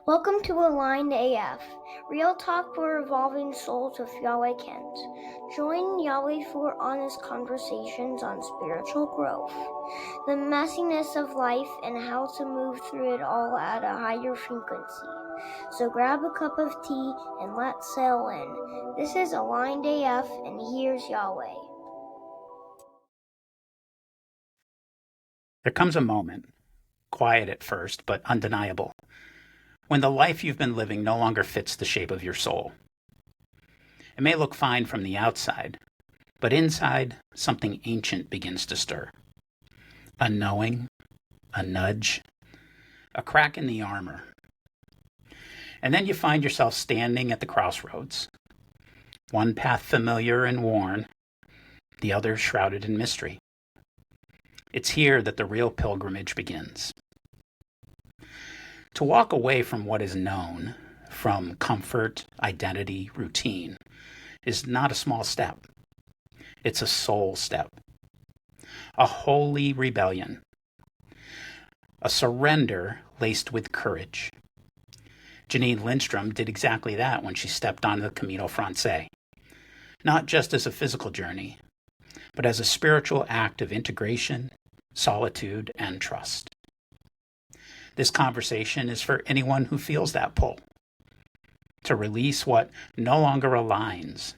Welcome to Aligned AF, real talk for evolving souls with Yahweh Kent. Join Yahweh for honest conversations on spiritual growth, the messiness of life, and how to move through it all at a higher frequency. So grab a cup of tea and let's sail in. This is Aligned AF, and here's Yahweh. There comes a moment, quiet at first, but undeniable, when the life you've been living no longer fits the shape of your soul. It may look fine from the outside, but inside, something ancient begins to stir. A knowing, a nudge, a crack in the armor. And then you find yourself standing at the crossroads. One path familiar and worn, the other shrouded in mystery. It's here that the real pilgrimage begins. To walk away from what is known, from comfort, identity, routine, is not a small step. It's a soul step. A holy rebellion. A surrender laced with courage. Janine Lindstrom did exactly that when she stepped onto the Camino Francés. Not just as a physical journey, but as a spiritual act of integration, solitude, and trust. This conversation is for anyone who feels that pull, to release what no longer aligns,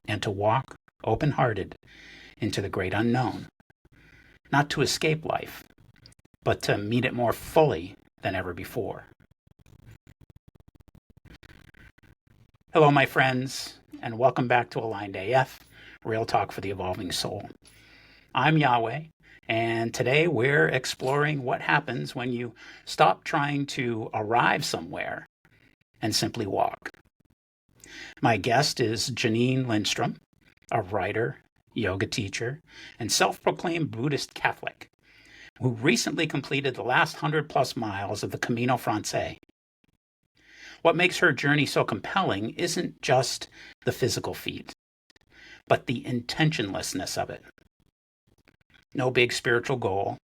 and to walk open-hearted into the great unknown, not to escape life, but to meet it more fully than ever before. Hello, my friends, and welcome back to Aligned AF, Real Talk for the Evolving Soul. I'm Yahweh, and today we're exploring what happens when you stop trying to arrive somewhere and simply walk. My guest is Janine Lindstrom, a writer, yoga teacher, and self-proclaimed Buddhist Catholic, who recently completed the last 100+ miles of the Camino Francés. What makes her journey so compelling isn't just the physical feat, but the intentionlessness of it. No big spiritual goal,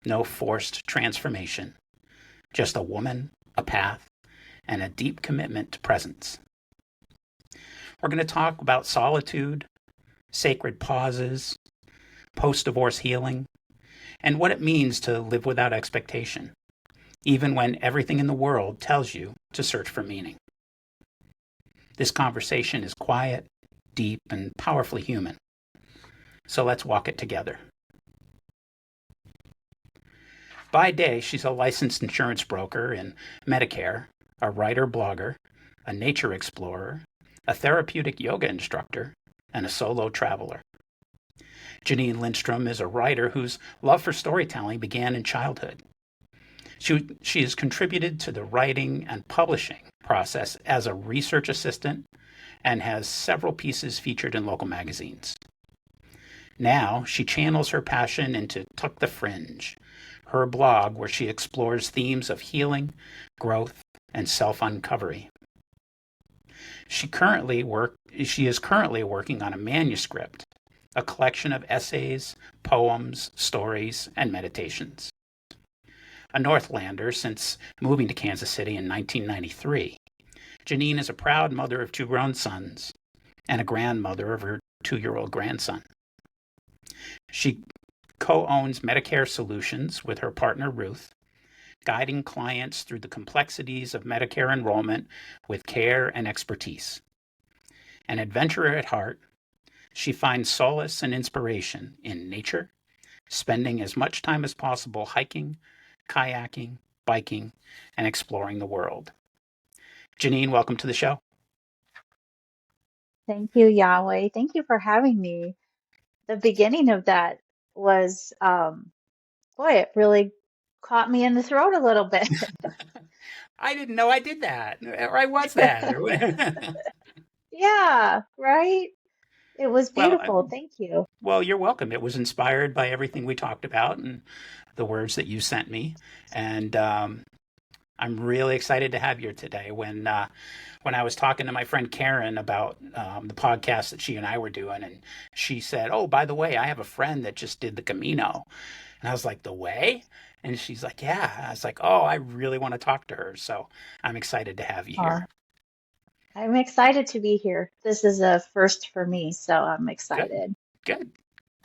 no forced transformation, just a woman, a path, and a deep commitment to presence. We're going to talk about solitude, sacred pauses, post-divorce healing, and what it means to live without expectation, even when everything in the world tells you to search for meaning. This conversation is quiet, deep, and powerfully human. So let's walk it together. By day, she's a licensed insurance broker in Medicare, a writer-blogger, a nature explorer, a therapeutic yoga instructor, and a solo traveler. Janine Lindstrom is a writer whose love for storytelling began in childhood. She has contributed to the writing and publishing process as a research assistant and has several pieces featured in local magazines. Now, she channels her passion into Tuck the Fringe, her blog where she explores themes of healing, growth, and self-uncovery. She is currently working on a manuscript, a collection of essays, poems, stories, and meditations. A Northlander since moving to Kansas City in 1993, Janine is a proud mother of 2 grown sons and a grandmother of her 2-year-old grandson. She co-owns Medicare Solutions with her partner Ruth, guiding clients through the complexities of Medicare enrollment with care and expertise. An adventurer at heart, she finds solace and inspiration in nature, spending as much time as possible hiking, kayaking, biking, and exploring the world. Janine, welcome to the show. Thank you, Yahweh. Thank you for having me. The beginning of that was, boy, it really caught me in the throat a little bit. I didn't know I did that, or I was that. Yeah, right? It was Well, beautiful. Thank you. well, you're welcome. It was inspired by everything we talked about and the words that you sent me, and I'm really excited to have you today. When I was talking to my friend Karen about the podcast that she and I were doing, and she said, "Oh, by the way, I have a friend that just did the Camino," and I was like, "The way?" And she's like, yeah. I was like, oh, I really want to talk to her. So I'm excited to have you Uh, here. I'm excited to be here. This is a first for me, so I'm Good, excited. good.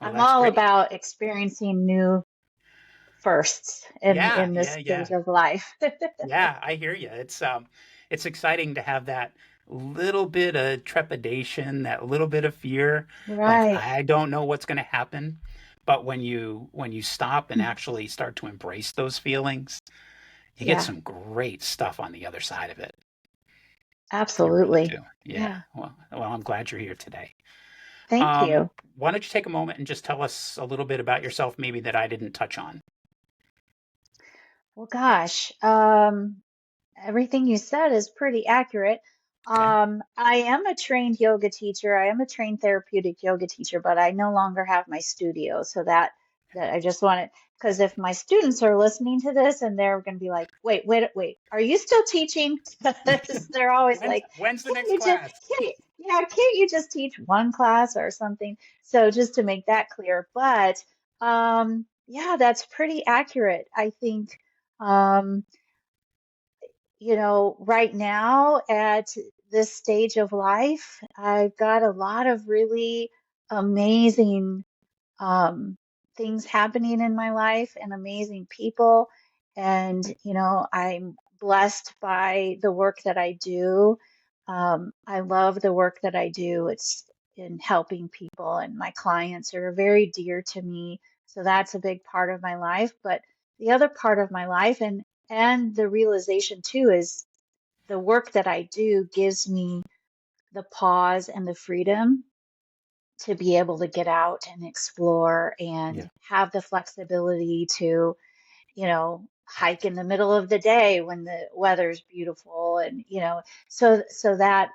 Well, I'm that's all great. about experiencing new firsts Yeah, in this yeah, stage yeah. of life. Yeah, I hear you. It's exciting to have that little bit of trepidation, that little bit of fear, like Right. I don't know what's going to happen. But when you stop and actually start to embrace those feelings, you get Yeah, some great stuff on the other side of it. You really absolutely. do. Yeah. Yeah. Well, I'm glad you're here today. Thank Um, you. why don't you take a moment and just tell us a little bit about yourself, maybe that I didn't touch on? Well, gosh, everything you said is pretty accurate. Okay. I am a trained yoga teacher. I am a trained therapeutic yoga teacher, but I no longer have my studio. So that I just wanted, because if my students are listening to this and they're going to be like, wait, are you still teaching? Because they're always When's like, when's the can't next you just class? can't you just teach one class or something? So just to make that clear, but yeah, that's pretty accurate. I think. Um, right now at this stage of life, I've got a lot of really amazing um, things happening in my life and amazing people. And, I'm blessed by the work that I do. I love the work that I do. It's in helping people, and my clients are very dear to me. So that's a big part of my life. But the other part of my life, and the realization too, is the work that I do gives me the pause and the freedom to be able to get out and explore and Yeah. have the flexibility to, hike in the middle of the day when the weather's beautiful, and so that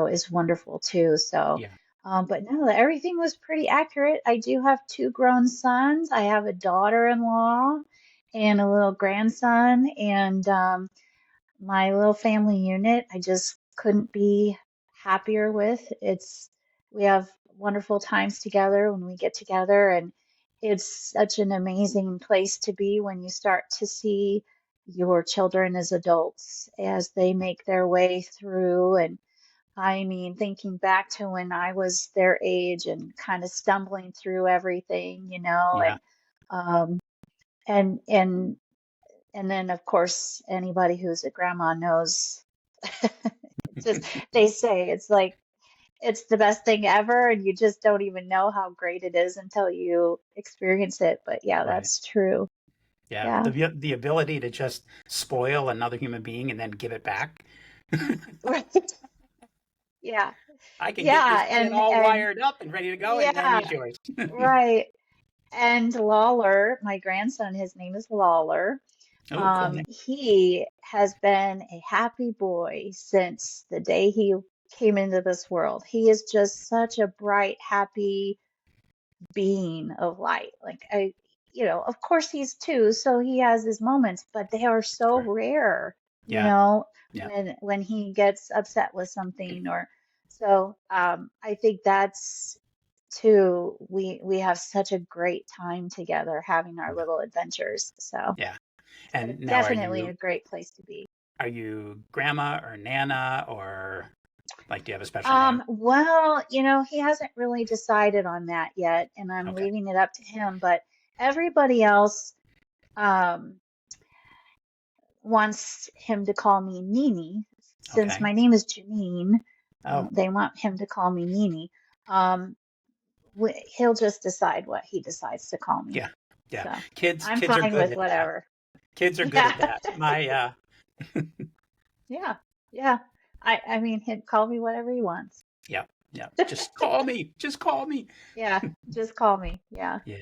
is wonderful too. So Yeah. but no, everything was pretty accurate. I do have two grown sons. I have a daughter-in-law and a little grandson, and my little family unit, I just couldn't be happier with. We have wonderful times together when we get together, and it's such an amazing place to be when you start to see your children as adults as they make their way through. And I mean, thinking back to when I was their age and kind of stumbling through everything, Yeah. um, and and and then, of course, anybody who's a grandma knows. It's just, they say it's like it's the best thing ever, and you just don't even know how great it is until you experience it. But yeah, Right. that's true. Yeah. Yeah. The ability to just spoil another human being and then give it back. Right. Yeah. I can get this Yeah. kid all And wired up and ready to go, and then he's yeah, yours. right. And Lawler, my grandson, his name is Lawler. Oh, cool name. He has been a happy boy since the day he came into this world. He is just such a bright, happy being of light. Like of course he's two, so he has his moments, but they are so Sure. rare, Yeah. Yeah. when he gets upset with something or so. I think that's too, we have such a great time together having our Yeah. little adventures. So Yeah. And now definitely a great place to be. are you grandma or nana, or like do you have a special name? Well, he hasn't really decided on that yet, and I'm Okay. leaving it up to him, but everybody else um, wants him to call me Nini. Since Okay. my name is Janine, Oh, they want him to call me Nini. Um, he'll just decide what he decides to call me. yeah. Yeah. So Kids I'm kids are fine good with at that. whatever. Kids are good Yeah. at that. My Yeah. Yeah. I mean, he'd call me whatever he wants. yeah. Yeah. Just call me. Just call me. Yeah. Just call me. Yeah. Yeah.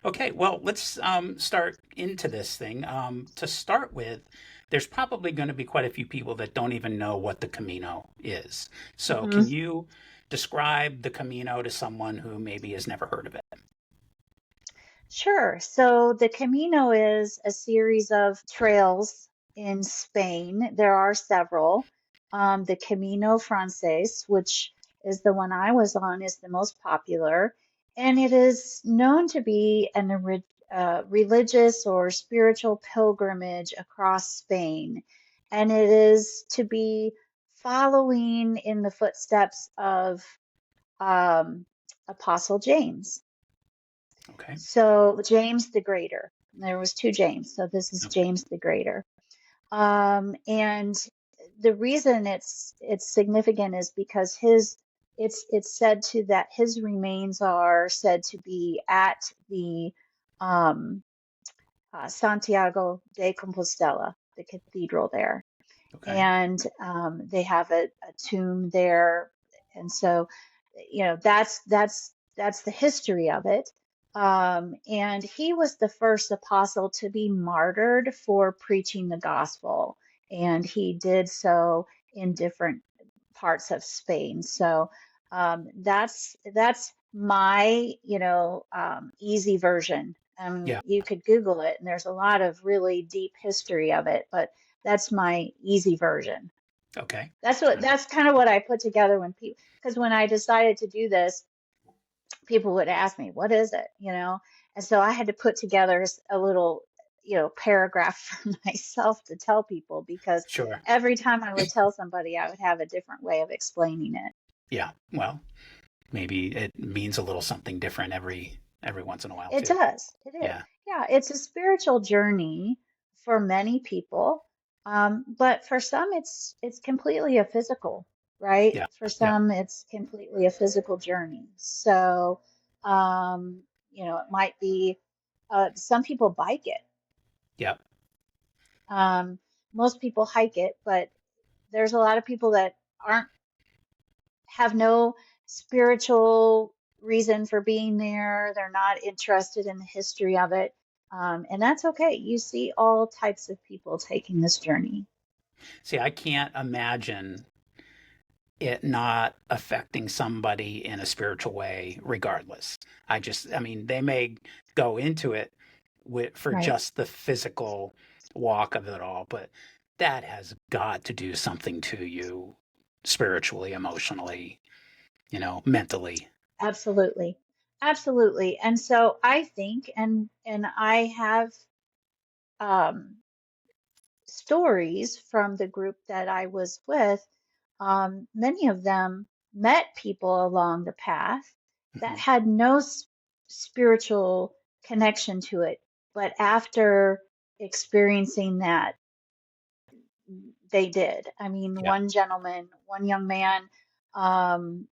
Okay, well, let's start into this thing. To start with, there's probably going to be quite a few people that don't even know what the Camino is. So, hmm can you describe the Camino to someone who maybe has never heard of it? Sure. So the Camino is a series of trails in Spain. There are several. The Camino Francés, which is the one I was on, is the most popular, and it is known to be religious or spiritual pilgrimage across Spain. And it is to be following in the footsteps of um, Apostle James. Okay. So James the Greater. There was two James, so this is Okay. James the Greater. And the reason it's significant is because it's said to that his remains are said to be at the um, Santiago de Compostela, the cathedral there, Okay. and they have a tomb there, and so that's the history of it. And he was the first apostle to be martyred for preaching the gospel, and he did so in different parts of Spain. So that's my easy version. Yeah. You could Google it, and there's a lot of really deep history of it, but that's my easy version. Okay. That's kind of what I put together when people, because when I decided to do this, people would ask me, what is it? And so I had to put together a little, paragraph for myself to tell people, because Sure. every time I would tell somebody, I would have a different way of explaining it. Yeah. Well, maybe it means a little something different every once in a while It too. does. It is. Yeah. Yeah, it's a spiritual journey for many people. But for some, it's completely a physical, right? Yeah. For Yeah. some, it's completely a physical journey. So, it might be, some people bike it. Yeah. Um, Most people hike it, but there's a lot of people that aren't have no spiritual reason for being there. They're not interested in the history of it. And that's okay. You see all types of people taking this journey. See, I can't imagine it not affecting somebody in a spiritual way regardless. I mean, they may go into it for Right. just the physical walk of it all, but that has got to do something to you spiritually, emotionally, mentally. Absolutely. Absolutely. And so I think, and I have um, stories from the group that I was with. Many of them met people along the path that Hmm. had no spiritual connection to it, but after experiencing that, they did. I mean, Yeah. one young man, um,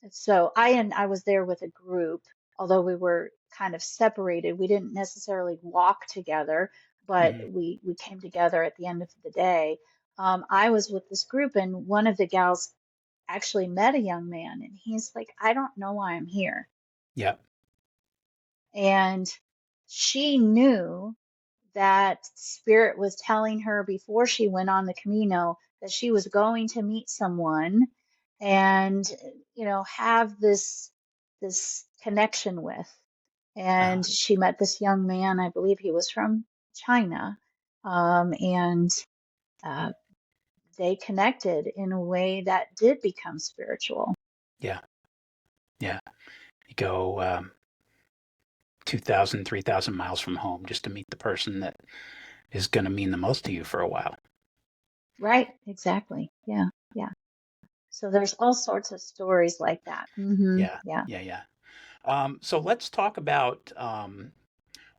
so I was there with a group, although we were kind of separated. We didn't necessarily walk together, but Hmm. we came together at the end of the day. I was with this group, and one of the gals actually met a young man, and he's like, I don't know why I'm here. Yeah. And she knew that Spirit was telling her before she went on the Camino that she was going to meet someone and have this connection with. Uh, And she met this young man, I believe he was from China, and uh, they connected in a way that did become spiritual. yeah. Yeah. You go 2,000, 3,000 miles from home just to meet the person that is going to mean the most to you for a while. Right, exactly. Yeah, yeah. So there's all sorts of stories like that. Yeah. Yeah. Yeah. Yeah. So let's talk about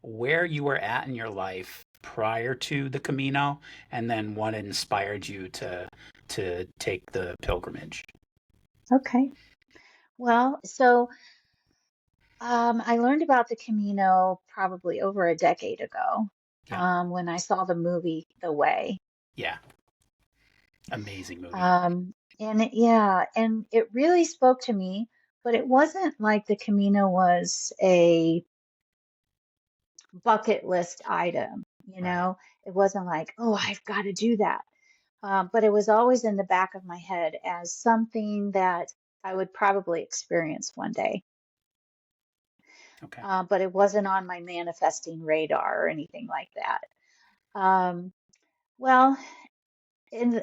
where you were at in your life prior to the Camino, and then what inspired you to take the pilgrimage. Okay. Well, so I learned about the Camino probably over a decade ago, Yeah, when I saw the movie The Way. yeah, amazing movie. And it really spoke to me, but it wasn't like the Camino was a bucket list item, Right. It wasn't like, oh, I've got to do that. But it was always in the back of my head as something that I would probably experience one day. Okay. But it wasn't on my manifesting radar or anything like that. Um, well,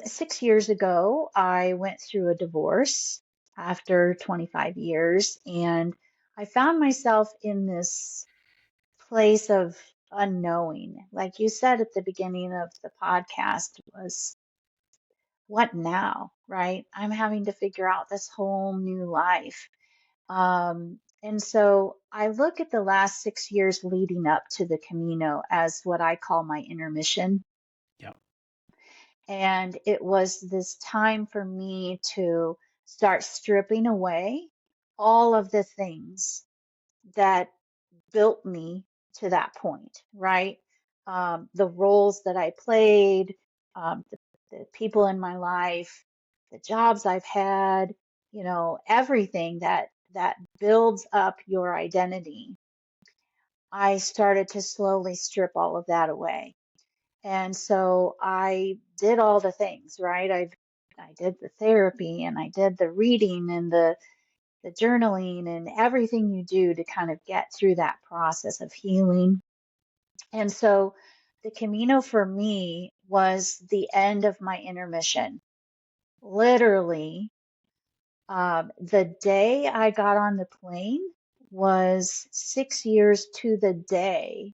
6 years ago, I went through a divorce after 25 years, and I found myself in this place of unknowing. Like you said at the beginning of the podcast, was what now, right? I'm having to figure out this whole new life. And so I look at the last 6 years leading up to the Camino as what I call my intermission. Yeah. And it was this time for me to start stripping away all of the things that built me to that point, right? The roles that I played, the people in my life, the jobs I've had, everything that builds up your identity. I started to slowly strip all of that away. And so I did all the things, right? I did the therapy and I did the reading and the journaling and everything you do to kind of get through that process of healing. And so the Camino for me was the end of my intermission. Literally, the day I got on the plane was 6 years to the day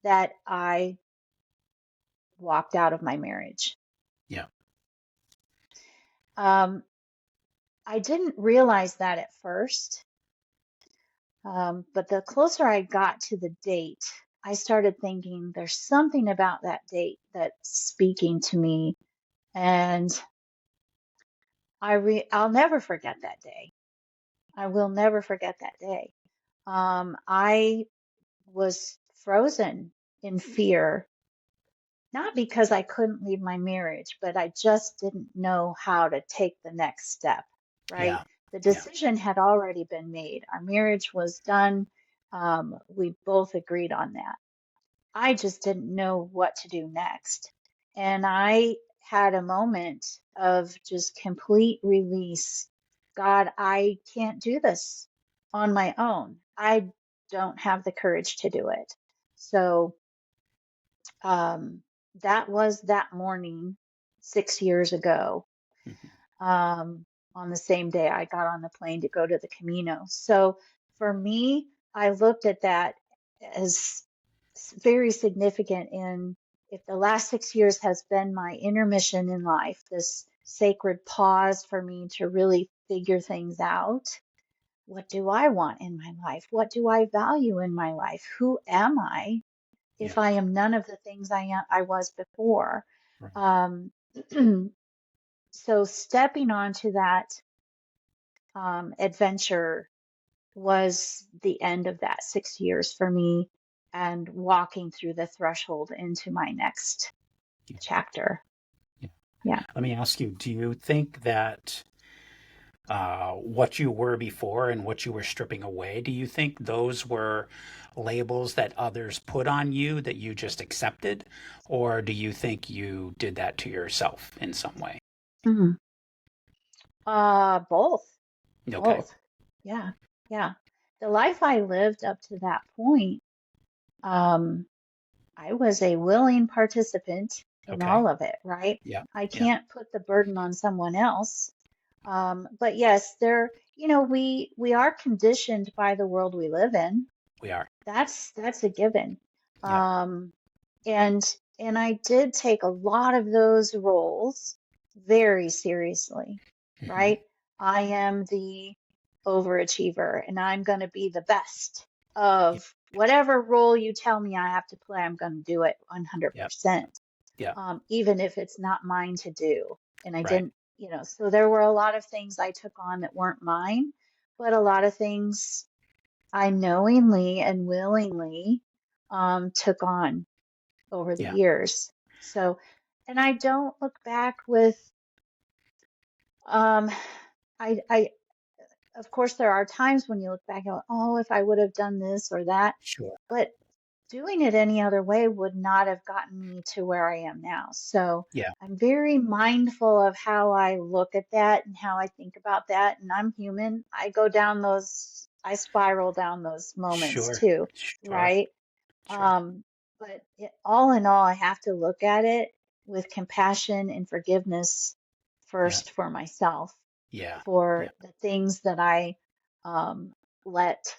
that I walked out of my marriage. Yeah. I didn't realize that at first, but the closer I got to the date, I started thinking there's something about that date that's speaking to me, and I'll never forget that day. I will never forget that day. I was frozen in fear, not because I couldn't leave my marriage, but I just didn't know how to take the next step, right? Yeah. The Yeah. decision had already been made. Our marriage was done. We both agreed on that. I just didn't know what to do next. And I had a moment of just complete release. God, I can't do this on my own. I don't have the courage to do it. So um, that was that morning 6 years ago, Mhm. on the same day I got on the plane to go to the Camino. So for me, I looked at that as very significant in, if the last 6 years has been my intermission in life, this sacred pause for me to really figure things out. What do I want in my life? What do I value in my life? Who am I Yeah. if I am none of the things I was before? Right. Um, so stepping onto that adventure was the end of that 6 years for me, and walking through the threshold into my next Yeah. chapter. Yeah. Yeah. Let me ask you, do you think that what you were before and what you were stripping away, do you think those were labels that others put on you that you just accepted? Or do you think you did that to yourself in some way? Mhm. Both. Okay. Both. Yeah. Yeah. The life I lived up to that point, um, I was a willing participant in Okay. all of it, right? Yeah. I Yeah. can't put the burden on someone else. But yes, we are conditioned by the world we live in. We are. That's a given. Yeah. Um, and and I did take a lot of those roles very seriously, Hmm. right? I am the overachiever and I'm going to be the best of Yeah. whatever role you tell me I have to play. I'm going to do it Yeah. 100%, Yeah. even if it's not mine to do. And I Right. didn't, so there were a lot of things I took on that weren't mine, but a lot of things I knowingly and willingly took on over the Yeah. years. So, and I don't look back with, um, I, of course, there are times when you look back and go, oh, if I would have done this or that, Sure. but doing it any other way would not have gotten me to where I am now. So Yeah. I'm very mindful of how I look at that and how I think about that. And I'm human. I spiral down those moments Sure. too, Sure. right? Sure. Um, but all in all, I have to look at it with compassion and forgiveness Yeah. first for myself, Yeah. for Yeah. the things that I let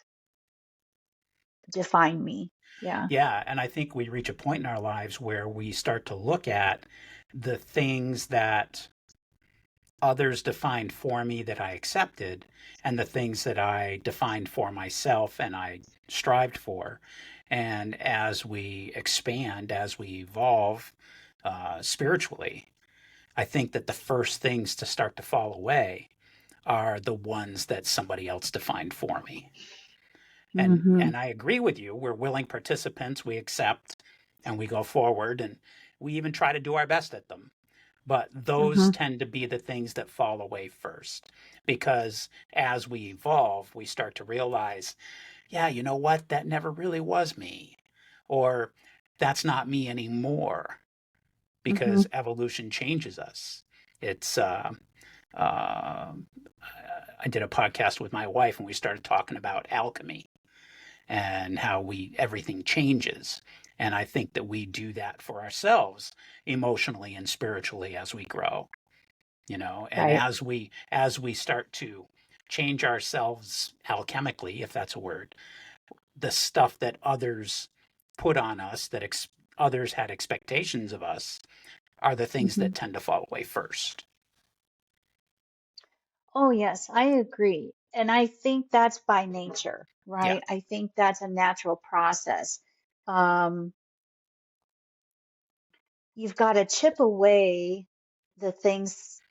define me. Yeah. Yeah, and I think we reach a point in our lives where we start to look at the things that others defined for me that I accepted, and the things that I defined for myself and I strived for. And as we expand, as we evolve spiritually, I think that the first things to start to fall away are the ones that somebody else defined for me. Hmm. And I agree with you. We're willing participants, we accept and we go forward, and we even try to do our best at them. But those Hmm. tend to be the things that fall away first, because as we evolve, we start to realize, yeah, you know what? That never really was me. Or that's not me anymore, Hmm. because evolution changes us. It's, uh, I did a podcast with my wife and we started talking about alchemy and how everything changes. And I think that we do that for ourselves emotionally and spiritually as we grow, and Right. as we start to change ourselves alchemically, if that's a word, the stuff that others put on us, that others had expectations of us, are the things Hmm. that tend to fall away first. Oh, yes, I agree. And I think that's by nature, Yeah, right? I think that's a natural process. Um, you've got to chip away the things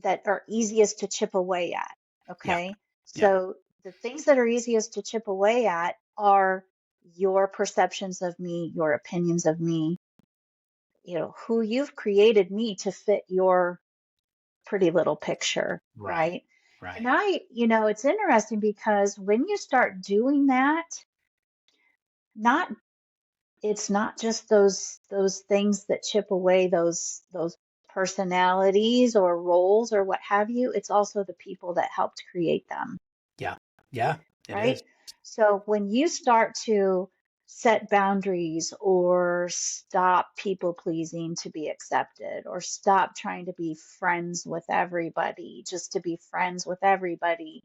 that are easiest to chip away at. yeah, Okay. yeah, So the things that are easiest to chip away at are your perceptions of me, your opinions of me, who you've created me to fit your pretty little picture, right, right? And right, it's interesting because when you start doing that, not it's not just those things that chip away those personalities or roles or what have you. It's also the people that helped create them, yeah, yeah, it right? is, So when you start to set boundaries or stop people pleasing to be accepted or stop trying to be friends with everybody just to be friends with everybody,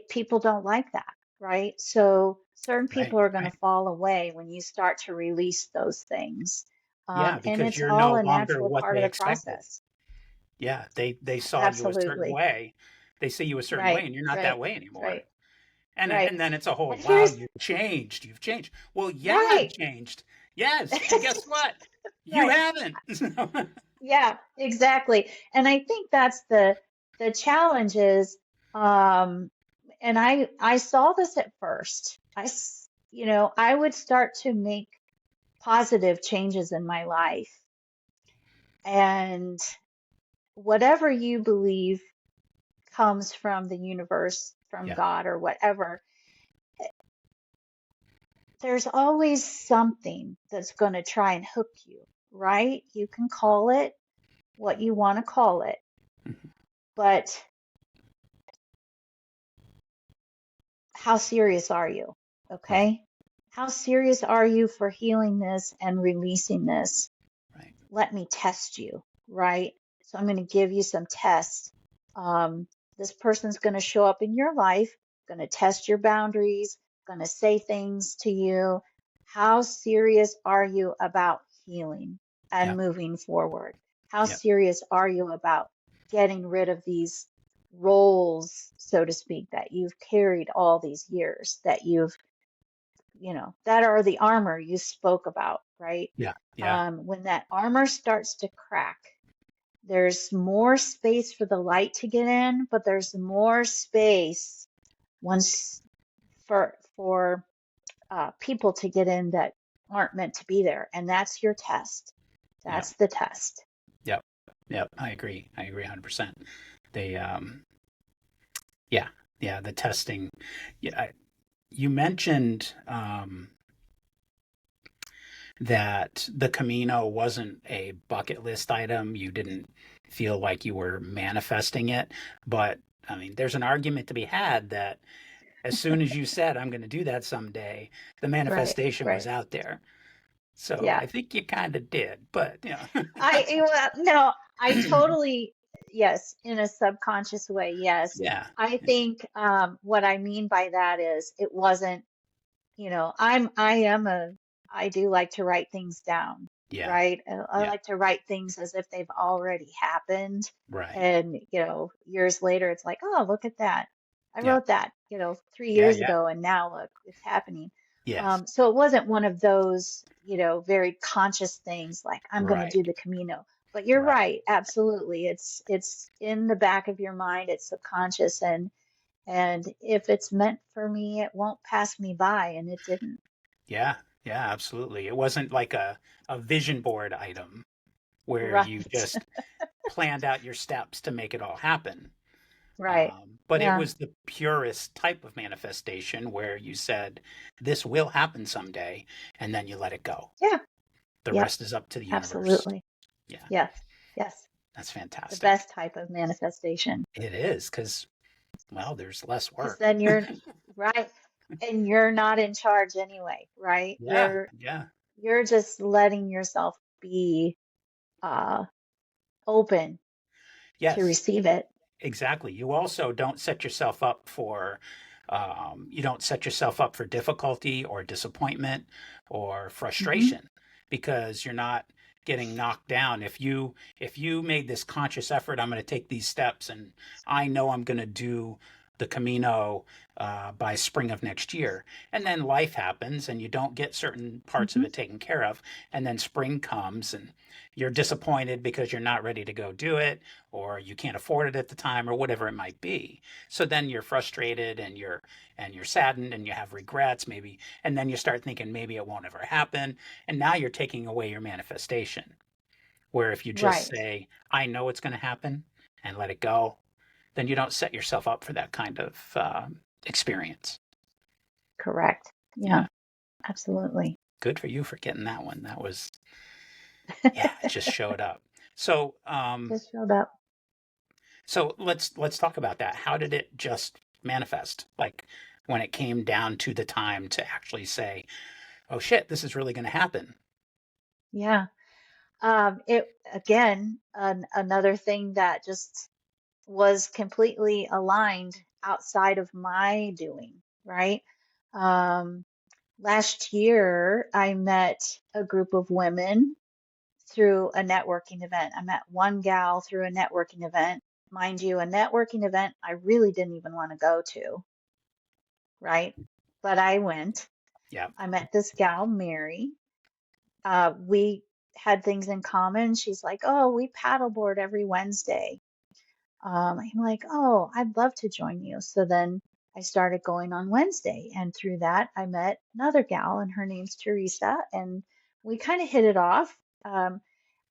people don't like that, right? So certain right, people are going to right. fall away when you start to release those things. Yeah, And because it's you're all no a longer natural what part of they the expected. process. Yeah, they saw you a certain Absolutely. way. They see you a certain way, Right, and you're not that right, way anymore. right, right. And then it's a whole, And wow, here's you've changed. You've changed. Well, yeah, I've right. changed. Yes, and guess what? You Right. haven't. Yeah, exactly. And I think that's the challenge is, um, and I saw this at first. I would start to make positive changes in my life. And whatever you believe comes from the universe, from Yeah, God or whatever, there's always something that's going to try and hook you, right? You can call it what you want to call it, mhm, but how serious are you? right, Okay? How serious are you for healing this and releasing this? right. Let me test you, right? So I'm going to give you some tests. Um, this person's going to show up in your life, going to test your boundaries, going to say things to you. How serious are you about healing Yeah, and moving forward? How yeah, serious are you about getting rid of these roles, so to speak, that you've carried all these years, that are the armor you spoke about, right? yeah, yeah, When that armor starts to crack, there's more space for the light to get in, but there's more space once for people to get in that aren't meant to be there, and that's your test. yeah, That's the test. yeah, yeah. I agree. I agree 100%. They, yeah, yeah, the testing. Yeah, you mentioned that the Camino wasn't a bucket list item. You didn't feel like you were manifesting it. But I mean, there's an argument to be had that as soon as you said, I'm going to do that someday, the Right, manifestation was right. out there. So Yeah. I think you kind of did, but yeah. Well, no, I totally, yes, in a subconscious way, yes. Yeah. I think what I mean by that is it wasn't I do like to write things down, Yeah. right? I Yeah. like to write things as if they've already happened. Right. And, years later, it's like, oh, look at that. I Yeah. wrote that, 3 Yeah. years Yeah. ago, and now look, it's happening. Yes. So it wasn't one of those, very conscious things like I'm going to Right. do the Camino. But you're Right. right, absolutely. It's in the back of your mind, it's subconscious, and if it's meant for me, it won't pass me by, and it didn't. Yeah. Yeah. Absolutely. It wasn't like a vision board item where you Right. just planned out your steps to make it all happen. Right. But it Yeah. was the purest type of manifestation where you said, this will happen someday, and then you let it go. Yeah. The Yep. rest is up to the universe. Absolutely. Yeah, Yes. Yes. that's The fantastic. best type of manifestation. It is because, well, there's less Because work. then you're right. And you're not in charge anyway, right? Yeah, yeah. You're just letting yourself be uh open to Yes, receive it. exactly. You also don't set yourself up for difficulty or disappointment or Hmm. frustration because you're not getting knocked down. If you made this conscious effort, I'm going to take these steps and I know I'm going to do the Camino by spring of next year. And then life happens and you don't get certain parts of Hmm. it taken care of. And then spring comes and you're disappointed because you're not ready to go do it or you can't afford it at the time or whatever it might be. So then you're frustrated and you're saddened and you have regrets maybe and then you start thinking maybe it won't ever happen and now you're taking away your manifestation. Where if you just Right. say I know it's going to happen and let it go, then you don't set yourself up for that kind of experience. Correct. Yeah, Yeah, absolutely. good for you for getting that one. That was yeah, it just showed up. So Just showed up. So let's talk about that. How did it just manifest? Like when it came down to the time to actually say, "Oh shit, this is really going to happen." Yeah. It again, another thing that just was completely aligned outside of my doing, right? Um, Last year, I met a group of women through a networking event. I met one gal through a networking event. Mind you, a networking event I really didn't even want to go to, right? But I went. Yeah. I met this gal, Mary. We had things in common. She's like, oh, we paddleboard every Wednesday. I'm like, oh, I'd love to join you. So then I started going on Wednesday. And through that, I met another gal, and her name's Teresa. And we kind of hit it off.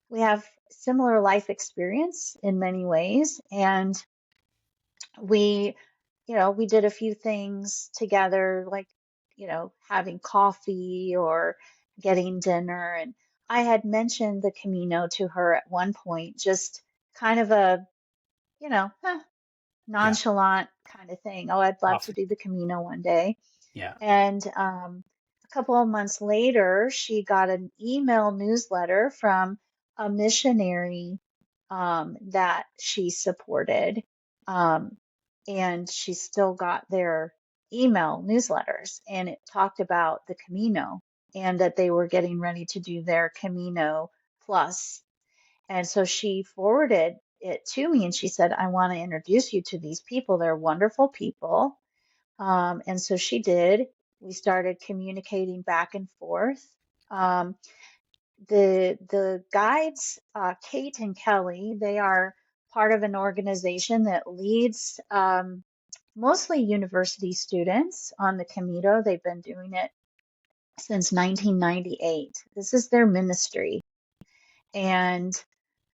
We have similar life experience in many ways. And we, we did a few things together, like, having coffee or getting dinner. And I had mentioned the Camino to her at one point, just kind of a, Yeah. nonchalant kind of thing. Oh, I'd love to Often. do the Camino one day. Yeah. And a couple of months later, she got an email newsletter from a missionary that she supported. Um, and she still got their email newsletters. And it talked about the Camino and that they were getting ready to do their Camino Plus. And so she forwarded it to me and she said, I want to introduce you to these people. They're wonderful people. And so she did. We started communicating back and forth. Um, the guides, Kate and Kelly, they are part of an organization that leads mostly university students on the Camino. They've been doing it since 1998. This is their ministry. And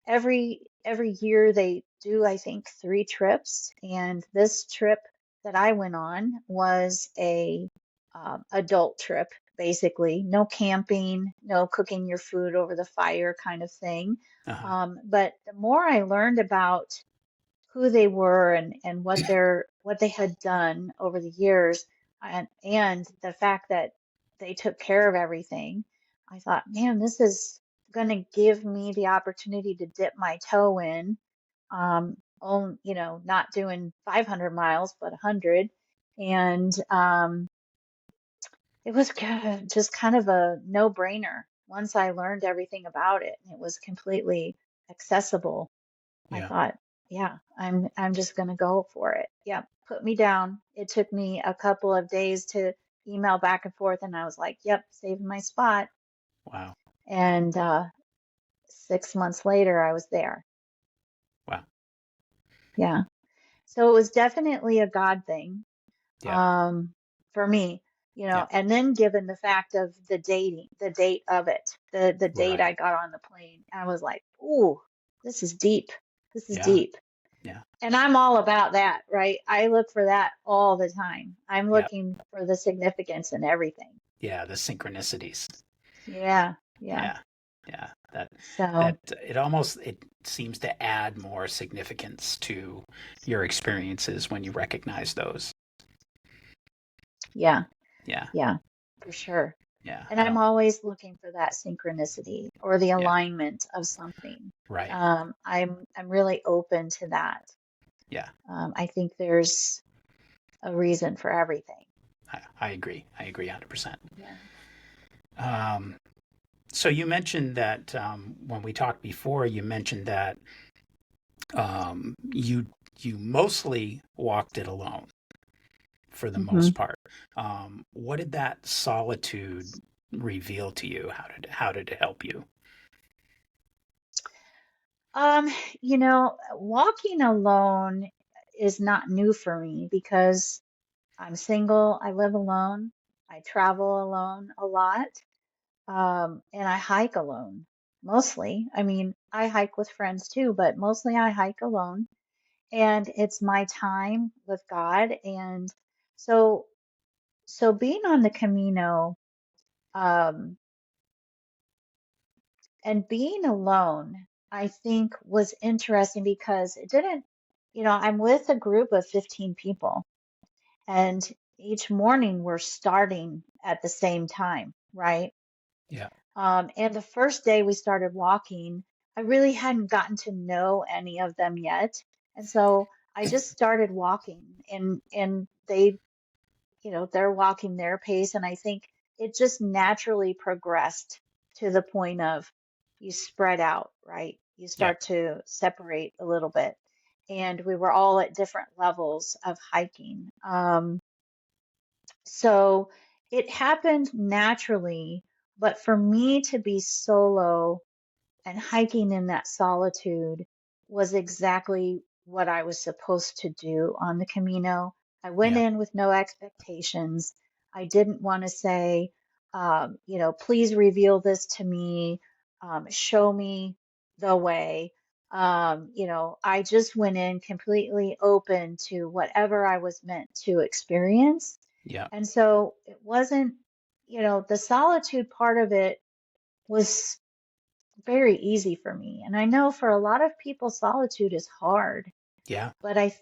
every year they do, I think, 3 trips, and this trip that I went on was a adult trip, basically. No camping, no cooking your food over the fire kind of thing. Uh-huh. But the more I learned about who they were and what they had done over the years, and the fact that they took care of everything, I thought, man, this is going to give me the opportunity to dip my toe in, not doing 500 miles but 100, and it was just kind of a no-brainer once I learned everything about it and it was completely accessible. I Yeah. thought, yeah, I'm just gonna go for it. Yeah, put me down. It took me a couple of days to email back and forth, and I was like, yep, saving my spot. Wow. And 6 months later, I was there. Wow. Yeah. So it was definitely a God thing, Yeah. for me, Yeah. and then given the fact of the date of it, the date Right. I got on the plane, I was like, ooh, this is deep. This is Yeah. deep. Yeah. And I'm all about that, right? I look for that all the time. I'm Yeah. looking for the significance in everything. Yeah. The synchronicities. Yeah, yeah. Yeah. Yeah. That So, it seems to add more significance to your experiences when you recognize those. yeah, Yeah. yeah, for sure. Yeah. And I I'm don't. always looking for that synchronicity or the Yeah. alignment of something. Right. I'm really open to that. Yeah. I think there's a reason for everything. I agree. I agree 100%. Yeah. Um, so you mentioned that when we talked before, you mentioned that you mostly walked it alone for the hmm most part. What did that solitude reveal to you? How did it help you? Um, walking alone is not new for me because I'm single, I live alone, I travel alone a lot, and I hike alone mostly. I mean, I hike with friends too, but mostly I hike alone, and it's my time with God. And so, so being on the Camino, um, and being alone, I think was interesting because it didn't, I'm with a group of 15 people. And each morning we're starting at the same time, right? Yeah. And the first day we started walking, I really hadn't gotten to know any of them yet. And so I just started walking and they, they're walking their pace. And I think it just naturally progressed to the point of you spread out, right? You Yeah. start to separate a little bit. And we were all at different levels of hiking. So it happened naturally, but for me to be solo and hiking in that solitude was exactly what I was supposed to do on the Camino. I went Yeah. in with no expectations. I didn't want to say, please reveal this to me, show me the way. I just went in completely open to whatever I was meant to experience. Yeah. And so it wasn't, the solitude part of it was very easy for me. And I know for a lot of people, solitude is hard, Yeah. but and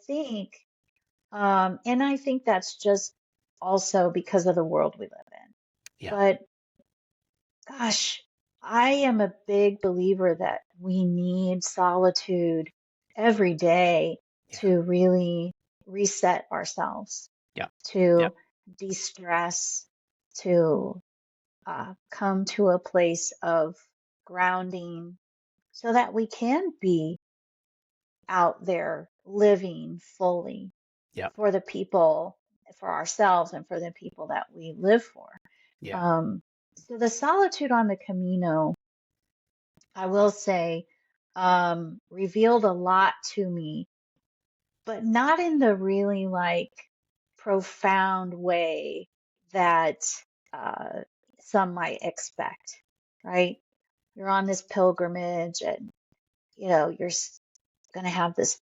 I think that's just also because of the world we live in. Yeah. But gosh, I am a big believer that we need solitude every day Yeah. to really reset ourselves, Yeah. Yeah. to de-stress, to come to a place of grounding so that we can be out there living fully Yeah. for the people, for ourselves, and for the people that we live for. Yeah. Um, so the solitude on the Camino, I will say, revealed a lot to me, but not in the really like profound way that uh, some might expect, right? You're on this pilgrimage and, you're going to have this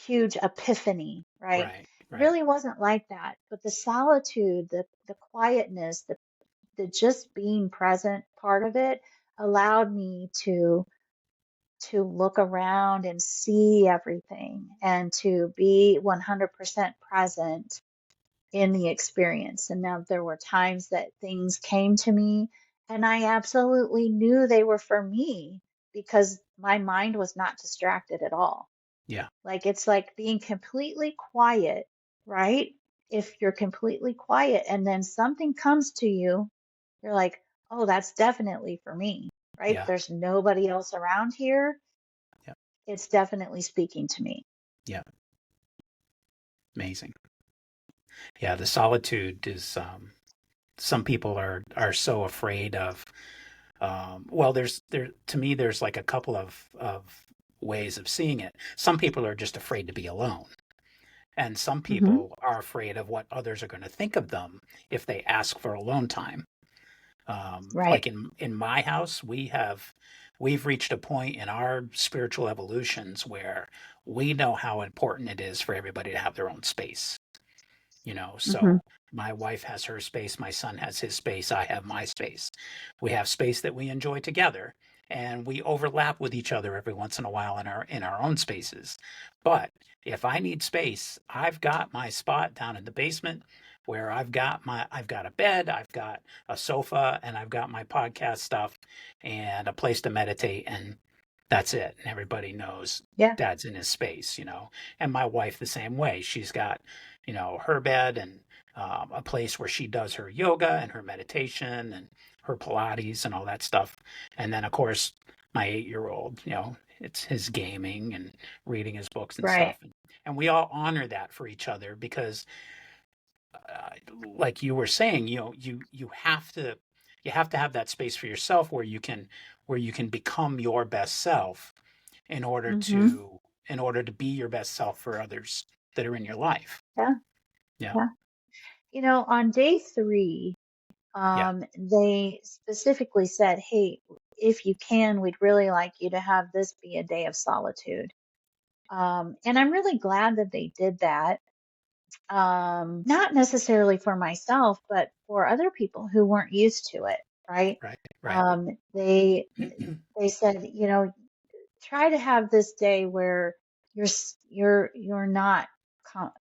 huge epiphany, right? Right. It Right. really wasn't like that. But the solitude, the quietness, the just being present part of it allowed me to look around and see everything and to be 100% present in the experience. And now there were times that things came to me and I absolutely knew they were for me because my mind was not distracted at all. Yeah. Like it's like being completely quiet, right? if you're completely quiet and then something comes to you, you're like, oh, that's definitely for me, right? Yeah. There's nobody else around here. Yeah. It's definitely speaking to me. Yeah. Amazing. Yeah. The solitude is, some people are so afraid of, well, to me, there's like a couple of ways of seeing it. Some people are just afraid to be alone. And some Hmm. people are afraid of what others are going to think of them if they ask for alone time. Right. Like in my house, we've reached a point in our spiritual evolutions where we know how important it is for everybody to have their own space. Hmm. So my wife has her space, my son has his space, I have my space. We have space that we enjoy together, and we overlap with each other every once in a while in our own spaces. But if I need space, I've got my spot down in the basement where I've got a bed, I've got a sofa, and I've got my podcast stuff and a place to meditate, and that's it. And everybody knows Yeah. dad's in his space. And my wife the same way. She's got, her bed and a place where she does her yoga and her meditation and her Pilates and all that stuff. And then, of course, my 8-year-old, it's his gaming and reading his books and Right. stuff. And we all honor that for each other because, uh, like you were saying, you have to have that space for yourself where you can become your best self in order Hmm. to in order to be your best self for others that are in your life. Yeah. Yeah. Yeah. On day 3, Yeah. they specifically said, hey, if you can, we'd really like you to have this be a day of solitude. And I'm really glad that they did that. Not necessarily for myself, but for other people who weren't used to it, right? Right. Right. They said, try to have this day where you're not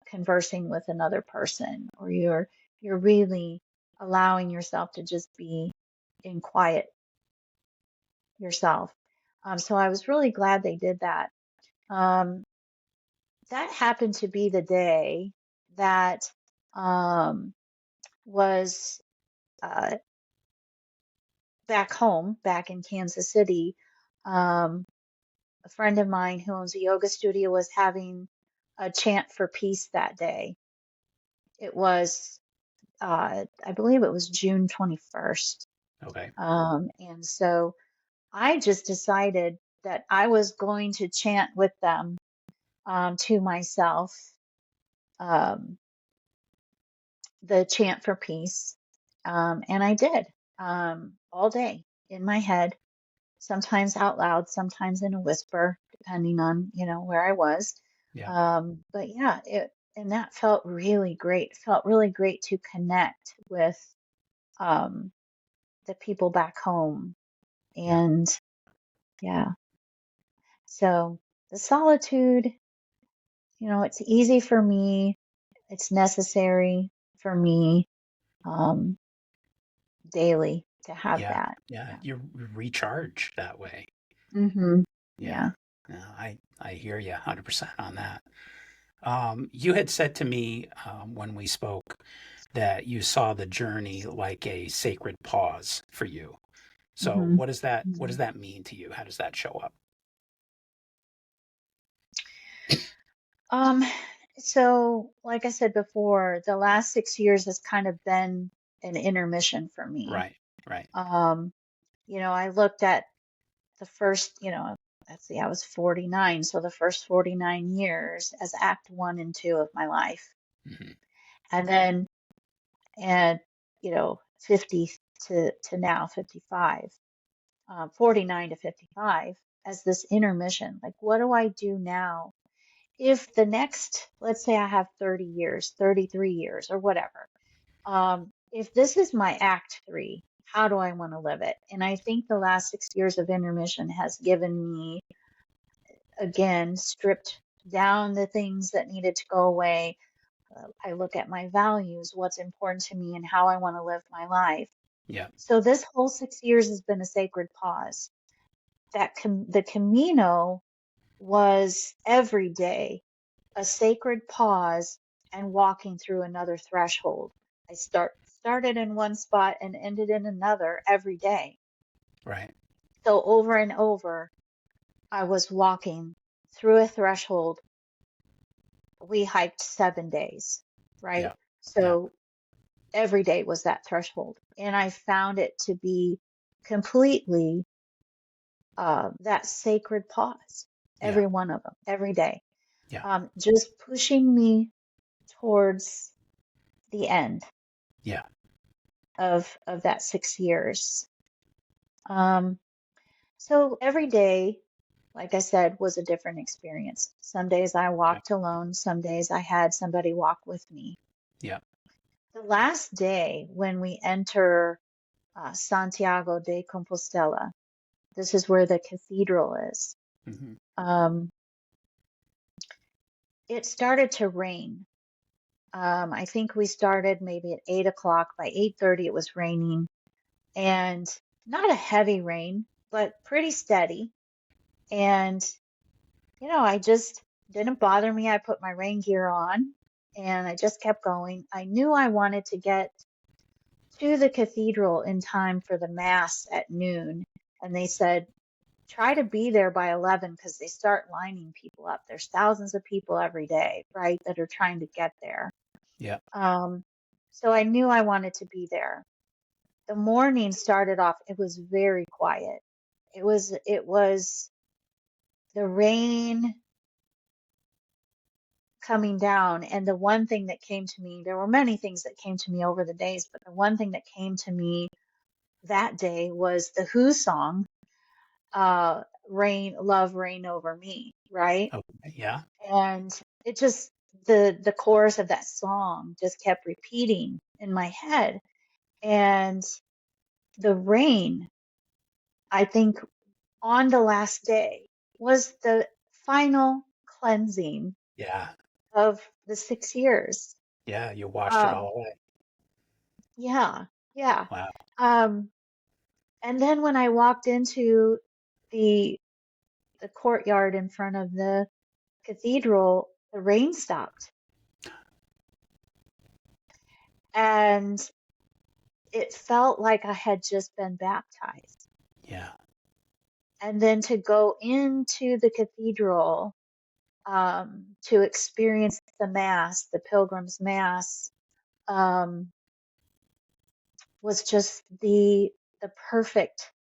conversing with another person, or you're really allowing yourself to just be in quiet yourself. So I was really glad they did that. Um, that happened to be the day that um, was uh, back home, back in Kansas City. Um, a friend of mine who owns a yoga studio was having a chant for peace that day. It was, I believe it was June 21st. Okay. And so I just decided that I was going to chant with them, to myself, um, the chant for peace. And I did, all day in my head, sometimes out loud, sometimes in a whisper, depending on, where I was. Yeah. But yeah, and that felt really great. It felt really great to connect with um, the people back home. Yeah. And yeah, so the solitude, it's easy for me. It's necessary for me, um, daily to have Yeah. that. Yeah. Yeah. You recharge that way. Hmm. Yeah. Yeah. Yeah. I hear you 100% on that. You had said to me, when we spoke, that you saw the journey like a sacred pause for you. So Hmm. what does that mean to you? How does that show up? Um, so like I said before, the last 6 years has kind of been an intermission for me. Right. Right. Um, I looked at the first, let's see, I was 49, so the first 49 years as act 1 and 2 of my life. Hmm. And then, and, 50 to now 55, 49 to 55 as this intermission. Like, what do I do now? If the next, let's say I have 30 years, 33 years, or whatever, if this is my act 3, how do I want to live it? And I think the last 6 years of intermission has given me, again, stripped down the things that needed to go away. I look at my values, what's important to me, and how I want to live my life. Yeah. So this whole 6 years has been a sacred pause. The Camino was every day a sacred pause and walking through another threshold. I started in one spot and ended in another every day. Right. So over and over, I was walking through a threshold. We hiked 7 days, right? Yeah. Yeah. So every day was that threshold. And I found it to be completely that sacred pause, Yeah. every one of them, every day, Yeah. just pushing me towards the end Yeah. of that 6 years. Um, so every day, like I said, was a different experience. Some days I Yeah. walked alone, some days I had somebody walk with me. Yeah. The last day when we enter Santiago de Compostela, this is where the cathedral is. Mm-hmm. Um, it started to rain. I think we started maybe at 8 o'clock. By 8:30, it was raining, and not a heavy rain, but pretty steady. And I just didn't bother me. I put my rain gear on, and I just kept going. I knew I wanted to get to the cathedral in time for the mass at noon, and they said try to be there by 11 because they start lining people up. There's thousands of people every day, right, that are trying to get there. Yeah. Um, so I knew I wanted to be there. The morning started off, it was very quiet. It was the rain coming down. And the one thing that came to me, there were many things that came to me over the days, but the one thing that came to me that day was the Who song, Rain, Love, Rain Over Me, right? Okay. Yeah. And it just, the chorus of that song just kept repeating in my head. And the rain, I think on the last day, was the final cleansing Yeah. of the 6 years. Yeah. You washed it Um, all away. yeah, yeah. Wow. Um, and then when I walked into the the courtyard in front of the cathedral, the rain stopped, and it felt like I had just been baptized. Yeah. And then to go into the cathedral, to experience the mass, the pilgrim's mass, um, was just the perfect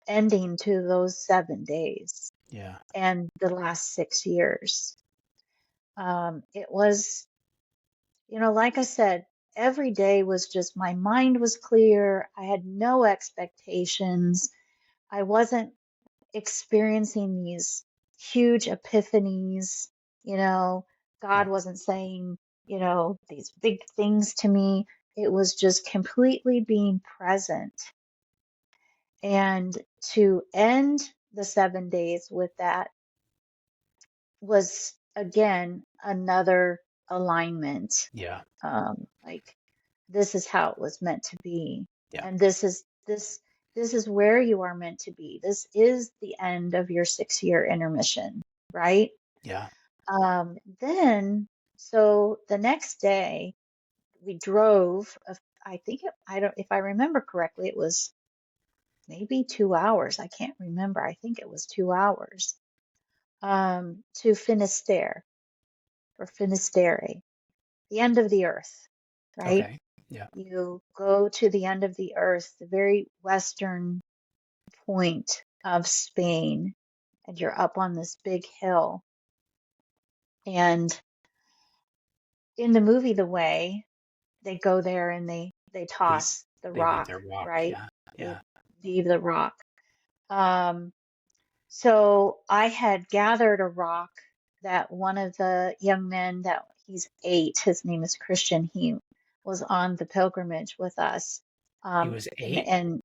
ending to those 7 days Yeah. and the last 6 years. It was, like I said, every day was just, my mind was clear. I had no expectations. I wasn't experiencing these huge epiphanies. God Yeah. wasn't saying, these big things to me. It was just completely being present. And to end the 7 days with that was, again, another alignment. Yeah. Like, this is how it was meant to be. Yeah. And this is where you are meant to be. This is the end of your 6 year intermission, right? Yeah. Then, so the next day we drove, I think, I don't, if I remember correctly, it was maybe 2 hours. I can't remember. I think it was 2 hours, to Finisterre, or Finisterre, the end of the earth, right? Okay. Yeah. You go to the end of the earth, the very western point of Spain, and you're up on this big hill. And in the movie The Way, they go there and they Leave. toss the They leave rock, their rock. right? Yeah. They Yeah. leave the rock. Um, so I had gathered a rock that one of the young men, that he's 8, his name is Christian, he was on the pilgrimage with us. He was And, 8. and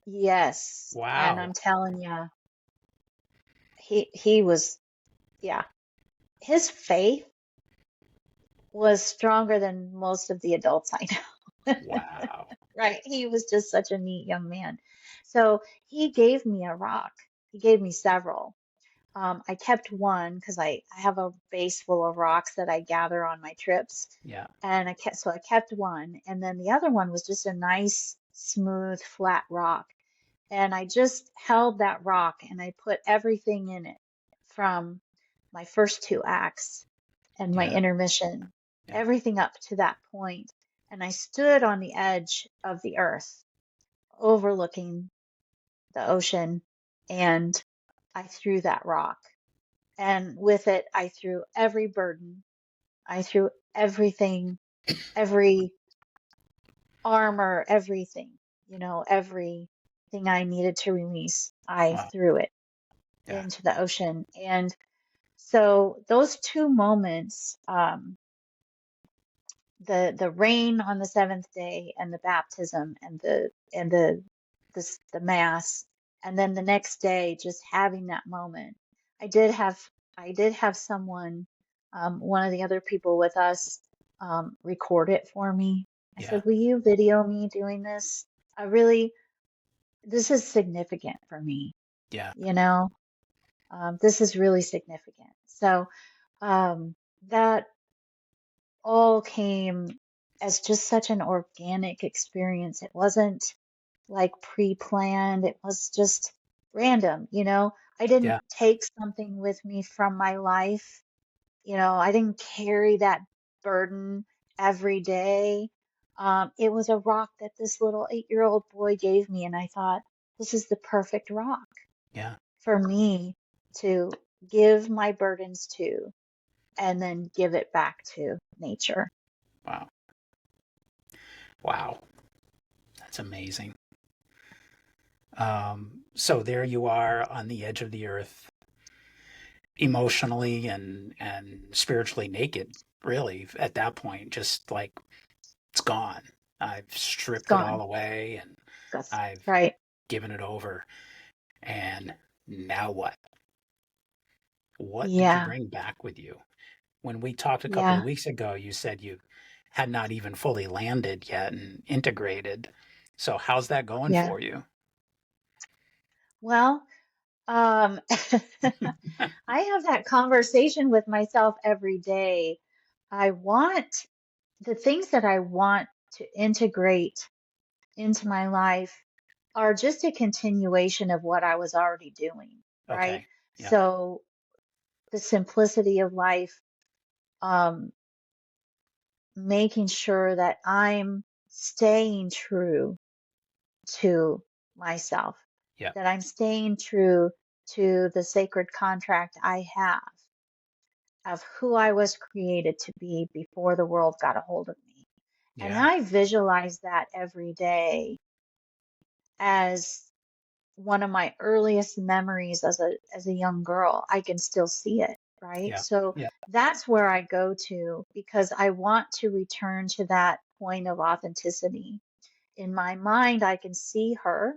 yes, and Wow. I'm telling you, he was, yeah, his faith was stronger than most of the adults I know. Wow. Right? He was just such a neat young man. So he gave me a rock. He gave me several. I kept one because I have a base full of rocks that I gather on my trips. Yeah. And I kept one. And then the other one was just a nice, smooth, flat rock. And I just held that rock and I put everything in it from my first two acts and my Yeah. intermission, Yeah. everything up to that point. And I stood on the edge of the earth, overlooking the ocean, and I threw that rock. And with it, I threw every burden. I threw everything, every armor, everything, everything I needed to release. I Wow. threw it Yeah. into the ocean. And so those two moments, the rain on the seventh day and the baptism and the mass, and then the next day just having that moment. I did have someone, one of the other people with us, record it for me. I Yeah. said, will you video me doing this? I really, this is significant for me, Yeah. you know. This is really significant. So that all came as just such an organic experience. It wasn't like pre-planned. It was just random, I didn't Yeah. take something with me from my life. I didn't carry that burden every day. It was a rock that this little 8-year-old boy gave me, and I thought, this is the perfect rock Yeah. for me to give my burdens to and then give it back to nature. Wow. Wow. That's amazing. So there you are on the edge of the earth, emotionally and spiritually naked, really, at that point, just like it's gone. I've It's stripped it all gone. away and That's I've right. given it over. And now what? What did you Yeah. bring back with you? When we talked a couple of Yeah. weeks ago, you said you had not even fully landed yet and integrated. So how's that going Yeah. for you? Well, um, I have that conversation with myself every day. I want the things that I want to integrate into my life are just a continuation of what I was already doing, right? Okay. Yeah. So the simplicity of life, um, making sure that I'm staying true to myself, Yeah. that I'm staying true to the sacred contract I have of who I was created to be before the world got a hold of me. And Yeah. I visualize that every day as one of my earliest memories as a young girl. I can still see it, right? Yeah. So Yeah. that's where I go to because I want to return to that point of authenticity. In my mind, I can see her.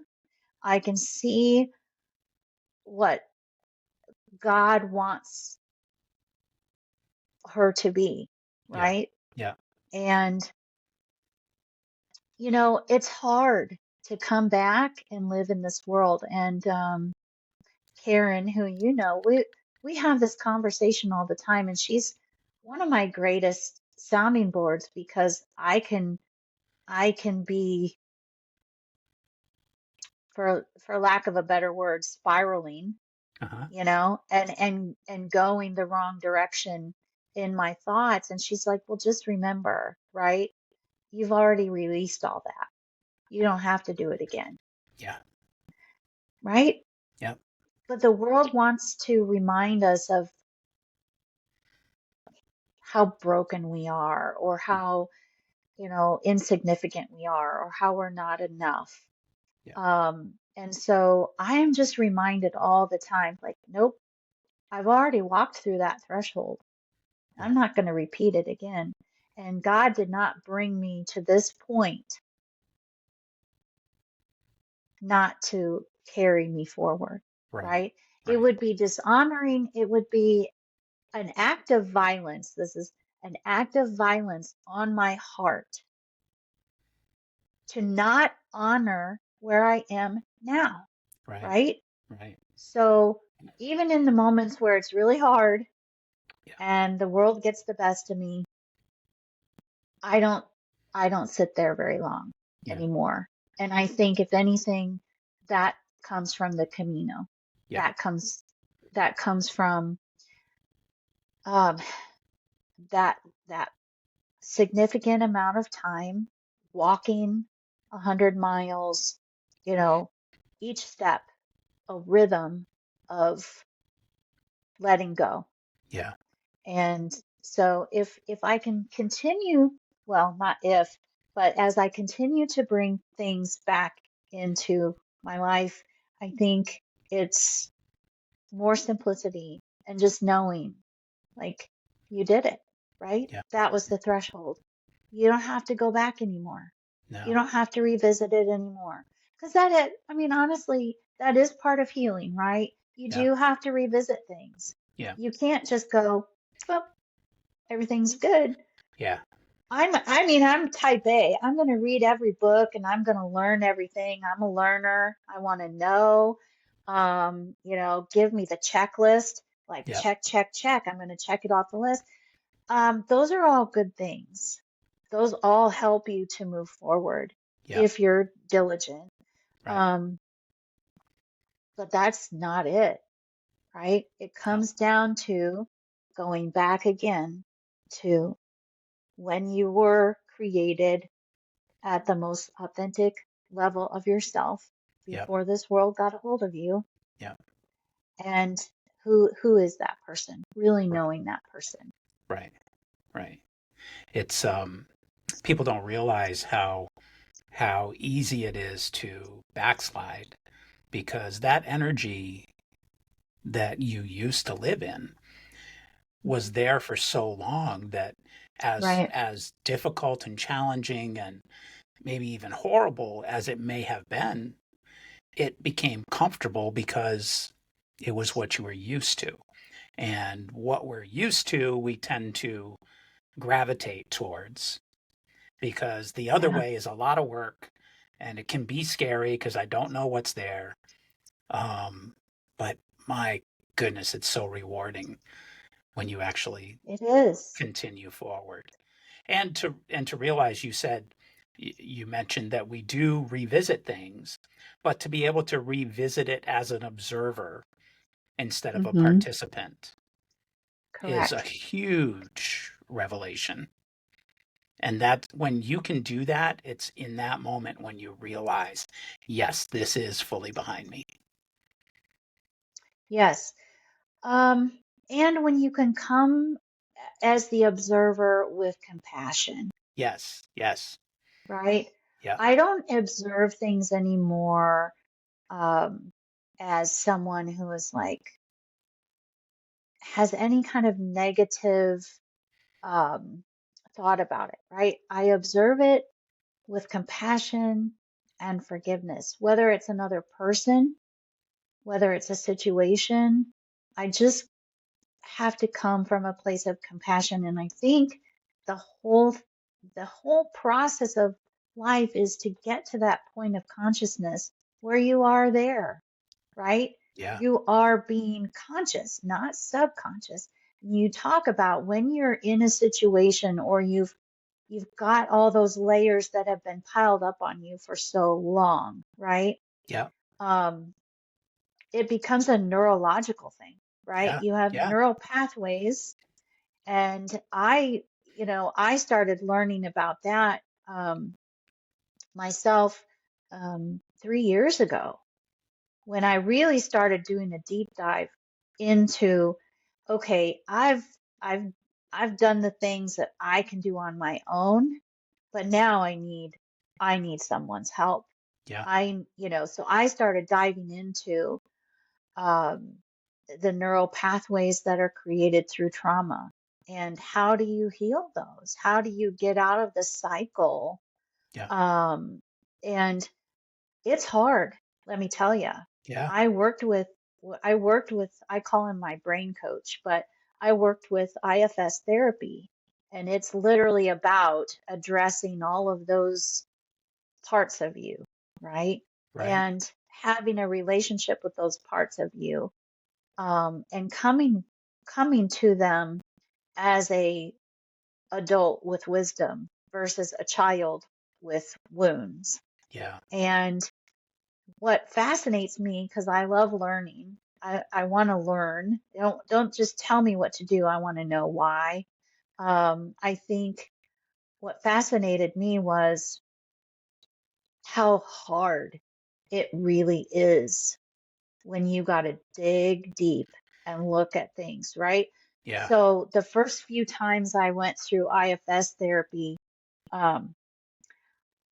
I can see what God wants her to be, Yeah. right? Yeah. And, it's hard to come back and live in this world. And Karen, who we have this conversation all the time, and she's one of my greatest sounding boards because I can be, for lack of a better word, spiraling, Uh-huh. and going the wrong direction in my thoughts. And she's like, well, just remember, right? You've already released all that. You don't have to do it again, Yeah. right? Yeah. But the world wants to remind us of how broken we are or how, insignificant we are or how we're not enough. Yeah. And so I am just reminded all the time, like, nope, I've already walked through that threshold. Yeah. I'm not going to repeat it again. And God did not bring me to this point not to carry me forward, Right. right? It Right. would be dishonoring. It would be an act of violence. This is an act of violence on my heart to not honor where I am now, Right. right? Right. So even in the moments where it's really hard Yeah. and the world gets the best of me, I don't I don't sit there very long Yeah. anymore. And I think if anything, that comes from the Camino. Yeah. That comes from um, that significant amount of time walking 100 miles, you know, each step a rhythm of letting go. Yeah. And so if I can continue, well, not if, but as I continue to bring things back into my life, I think it's more simplicity and just knowing, like, you did it, right? Yeah. That was the threshold. You don't have to go back anymore. You No. don't have to revisit it anymore. Because I mean, honestly, that is part of healing, right? You Yeah. do have to revisit things. Yeah. You can't just go, well, everything's good. Yeah. I mean, I'm type A. I'm going to read every book and I'm going to learn everything. I'm a learner. I want to know. Give me the checklist, like Yeah. check, check, check. I'm going to check it off the list. Those are all good things. Those all help you to move forward Yeah. if you're diligent. Right. Um, but that's not it, right? It No. comes down to going back again to when you were created at the most authentic level of yourself Yeah. before this world got a hold of you, Yeah. and who is that person, really Right. knowing that person. Right. Right. It's people don't realize how easy it is to backslide because that energy that you used to live in was there for so long that Right. as difficult and challenging and maybe even horrible as it may have been, it became comfortable because it was what you were used to. And what we're used to, we tend to gravitate towards because the other Yeah, way is a lot of work and it can be scary because I don't know what's there. But my goodness, it's so rewarding when you actually it is. continue forward. And to realize you said you mentioned that we do revisit things, but to be able to revisit it as an observer instead of a Hmm. participant is a Correct. huge revelation. And that when you can do that, it's in that moment when you realize, yes, this is fully behind me. Yes. Um, and when you can come as the observer with compassion, Yes, yes, right? yeah, I don't observe things anymore um, as someone who is like, has any kind of negative um, thought about it, right? I observe it with compassion and forgiveness, whether it's another person, whether it's a situation. I just have to come from a place of compassion. And I think the whole the whole process of life is to get to that point of consciousness where you are there, right? yeah, You are being conscious, not subconscious. And you talk about when you're in a situation or you've got all those layers that have been piled up on you for so long, right? yeah, Um, it becomes a neurological thing, right? yeah, You have yeah, neural pathways, and I started learning about that myself 3 years ago when I really started doing a deep dive into, okay, I've I've done the things that I can do on my own, but now I need someone's help. yeah, So I started diving into um, the neural pathways that are created through trauma. And how do you heal those? How do you get out of the cycle? yeah, Um, and it's hard, let me tell you. yeah, I worked with, I call him my brain coach, but I worked with IFS therapy. And it's literally about addressing all of those parts of you, right? right, And having a relationship with those parts of you and coming to them as a adult with wisdom versus a child with wounds. Yeah. And what fascinates me, because I love learning, I want to learn. Don't just tell me what to do. I want to know why. I think what fascinated me was how hard it really is when you got to dig deep and look at things, right? Yeah. So the first few times I went through IFS therapy, um,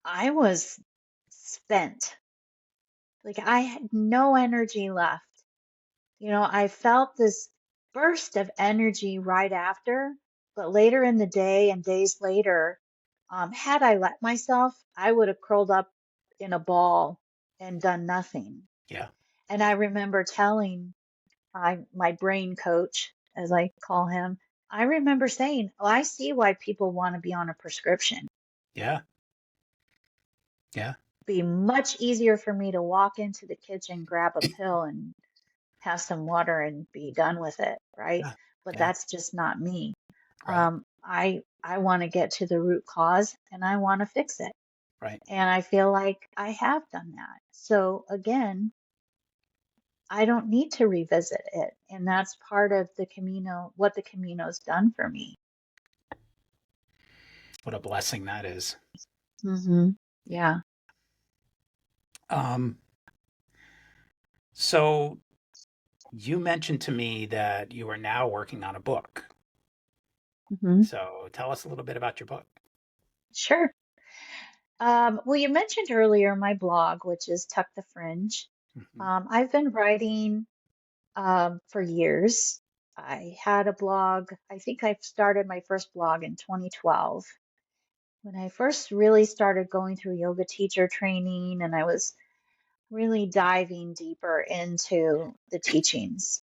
I was spent. Like I had no energy left. I felt this burst of energy right after, but later in the day and days later, had I let myself, I would have curled up in a ball and done nothing. Yeah. And I remember telling my brain coach, as I call him, I remember saying, "Oh, I see why people want to be on a prescription. Yeah. Yeah. Be much easier for me to walk into the kitchen, grab a pill, and have some water and be done with it, right? Yeah. But Yeah. that's just not me. Right. I want to get to the root cause and I want to fix it. Right. And I feel like I have done that. So again, I don't need to revisit it. And that's part of the Camino, what the Camino's done for me. What a blessing that is. Hmm. Yeah. Um, so you mentioned to me that you are now working on a book. Hmm. So tell us a little bit about your book. Sure. Well, you mentioned earlier my blog, which is Tuck the Fringe. Hmm. I've been writing for years. I had a blog. I think I started my first blog in 2012 when I first really started going through yoga teacher training and I was really diving deeper into the teachings.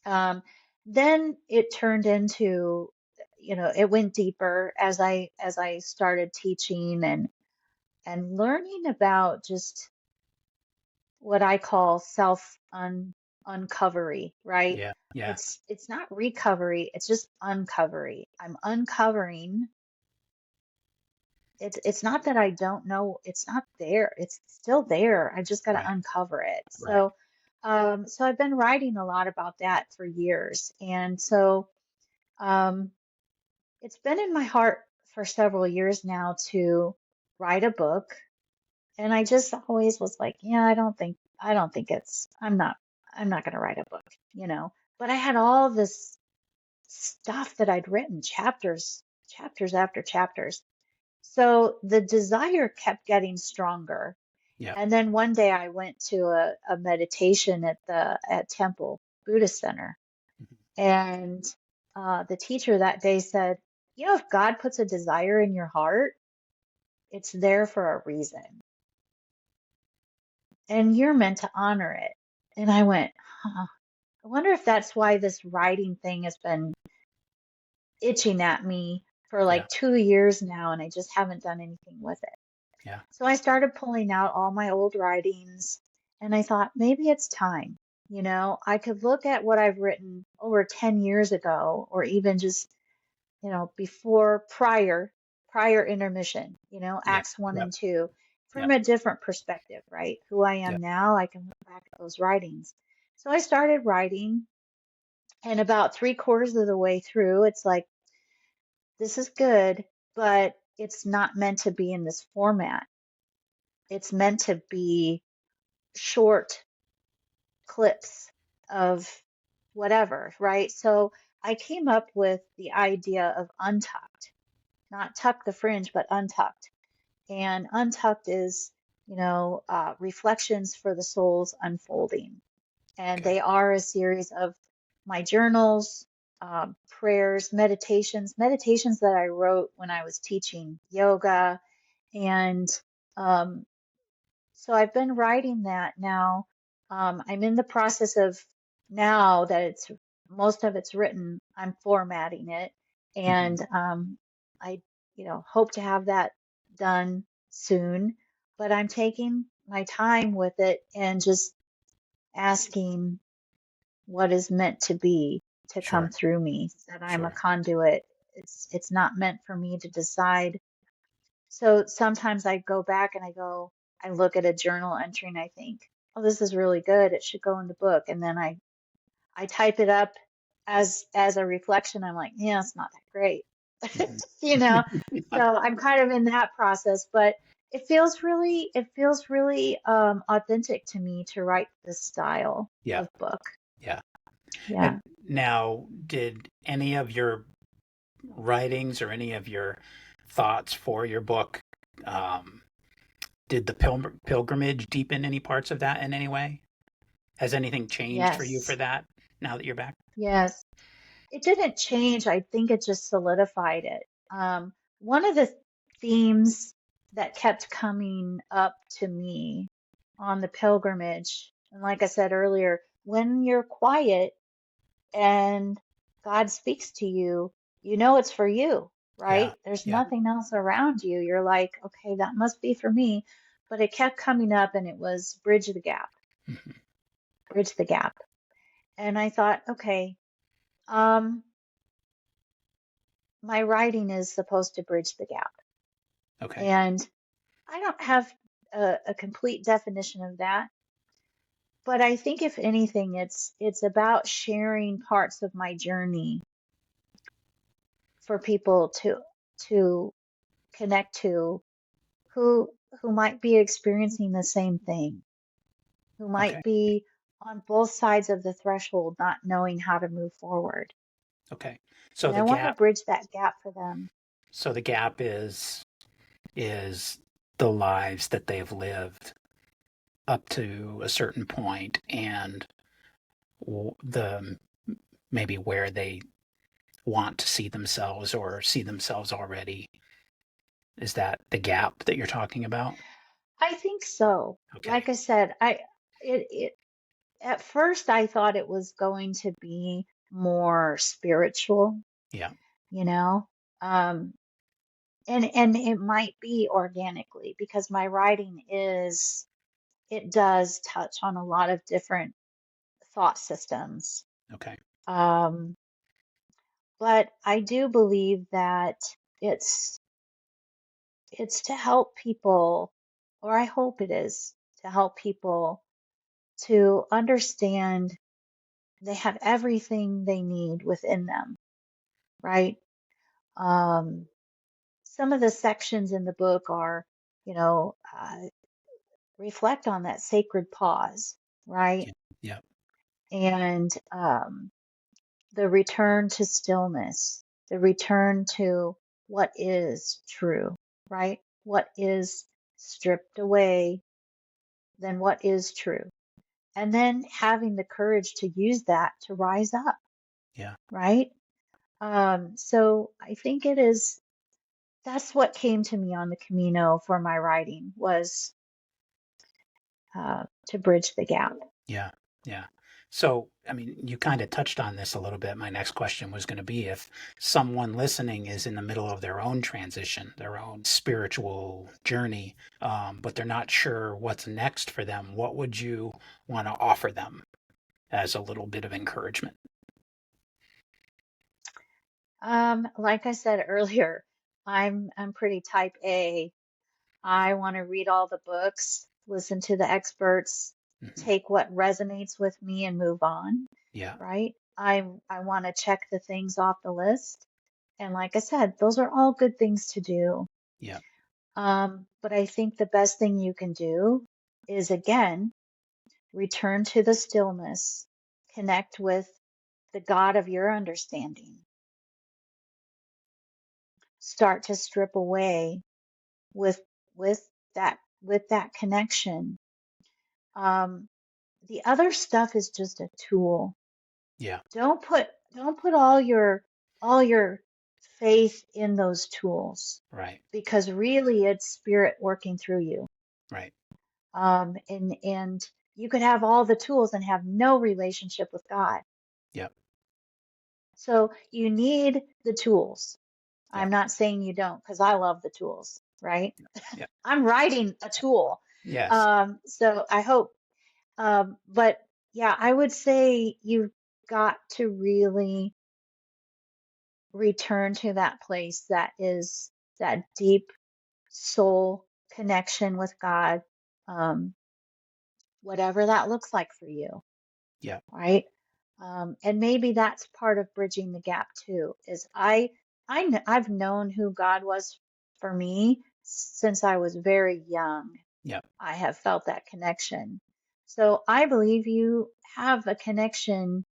Um, then it turned into, it went deeper as I started teaching and learning about just what I call self uncovery, right? Yeah. Yeah. It's not recovery, it's just uncovery. I'm uncovering. It's not that I don't know, it's not there. It's still there. I just got to Right. uncover it. Right. So I've been writing a lot about that for years. And so um it's been in my heart for several years now to write a book. And I just always was like, yeah, I don't think I'm not going to write a book. But I had all this stuff that I'd written, chapters after chapters. So the desire kept getting stronger. Yeah. And then one day I went to a meditation at Temple Buddhist Center. Mhm. And the teacher that day said, if God puts a desire in your heart, it's there for a reason. And you're meant to honor it. And I went, huh, I wonder if that's why this writing thing has been itching at me for Yeah. like 2 years now, and I just haven't done anything with it. Yeah. So I started pulling out all my old writings, and I thought maybe it's time. I could look at what I've written over 10 years ago, or even just, before prior intermission, Yeah. Acts 1 Yep. and 2, from Yep. a different perspective, right? Who I am Yep. now, I can look back at those writings. So I started writing, and about three-quarters of the way through, it's like, this is good, but it's not meant to be in this format. It's meant to be short clips of whatever, right? So I came up with the idea of untucked, not tuck the fringe, but untucked. And untucked is, reflections for the soul's unfolding. And Okay. they are a series of my journals, prayers, meditations that I wrote when I was teaching yoga. And um, so I've been writing that now. I'm in the process of, now that it's most of it's written, I'm formatting it. Hmm. And I, hope to have that done soon. But I'm taking my time with it and just asking. what is meant to be to come Sure. through me, that I'm a Sure. conduit. It's not meant for me to decide. So sometimes I go back and I look at a journal entry and I think, oh, this is really good. It should go in the book. And then I type it up as a reflection. I'm like, yeah, it's not that great. Mhm. You know, so I'm kind of in that process, but it feels really authentic to me to write this style Yeah. of book. Yeah. Yeah. And now, did any of your writings or any of your thoughts for your book, um, did the pilgrimage deepen any parts of that in any way? Has anything changed for you for Yes. that now that you're back? Yes. It didn't change. I think it just solidified it. One of the themes that kept coming up to me on the pilgrimage, and like I said earlier, when you're quiet and God speaks to you, you know it's for you, Yeah. right? There's Yeah. nothing else around you. You're like, okay, that must be for me. But it kept coming up and it was bridge the gap, Mhm. bridge the gap. And I thought, okay, um, my writing is supposed to bridge the gap. Okay. And I don't have a complete definition of that, but I think if anything, it's about sharing parts of my journey for people to connect to who who might be experiencing the same thing, who Okay. might be on both sides of the threshold, not knowing how to move forward. Okay. So And the I want to gap, bridge that gap for them. so the gap is the lives that they've lived up to a certain point and the maybe where they want to see themselves or see themselves already. Is that the gap that you're talking about? I think so. Okay. Like I said, it at first I thought it was going to be more spiritual, Yeah. you know, um, and it might be organically because my writing it does touch on a lot of different thought systems. Okay. Um, but I do believe that it's it's to help people, or I hope it is to help people to understand they have everything they need within them, right? Um, some of the sections in the book are, you know, reflect on that sacred pause, right? Yeah. Yeah. And the return to stillness, the return to what is true, right? What is stripped away, then what is true. And then having the courage to use that to rise up, Yeah. right? So I think it is, that's what came to me on the Camino for my writing was to bridge the gap. Yeah. Yeah. So, I mean, you kind of touched on this a little bit. My next question was going to be if someone listening is in the middle of their own transition, their own spiritual journey, but they're not sure what's next for them, what would you want to offer them as a little bit of encouragement? Like I said earlier, I'm pretty type A. I want to read all the books, listen to the experts, Hmm. take what resonates with me and move on, Yeah. right? I want to check the things off the list. And like I said, those are all good things to do. Yeah. But I think the best thing you can do is again, return to the stillness, connect with the God of your understanding, start to strip away with with with that connection. Um, the other stuff is just a tool. Yeah. Don't put all your faith in those tools Right. because really it's spirit working through you. Right. And you could have all the tools and have no relationship with God. Yep. So you need the tools. I'm Yep. not saying you don't because I love the tools, right? Yep. I'm writing a tool. Yes. So I hope, but yeah, I would say got to really return to that place that is that deep soul connection with God, um, whatever that looks like for you, Yeah. right? And maybe that's part of bridging the gap too. Is I've known who God was for me since I was very young. Yeah. I have felt that connection. So I believe you have a connection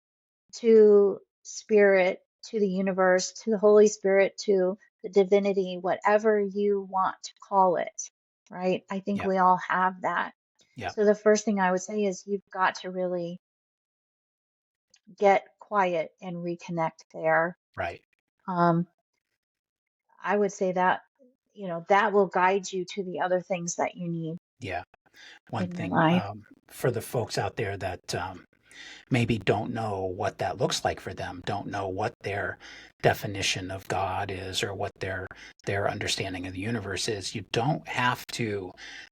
to spirit, to the universe, to the Holy Spirit, to the divinity, whatever you want to call it, right? I think Yeah. we all have that. Yeah. So the first thing I would say is you've got to really get quiet and reconnect there. Right. Um, I would say that, that will guide you to the other things that you need Yeah. One in your thing life. for the folks out there that maybe don't know what that looks like for them, don't know what their definition of God is or what their understanding of the universe is, you don't have to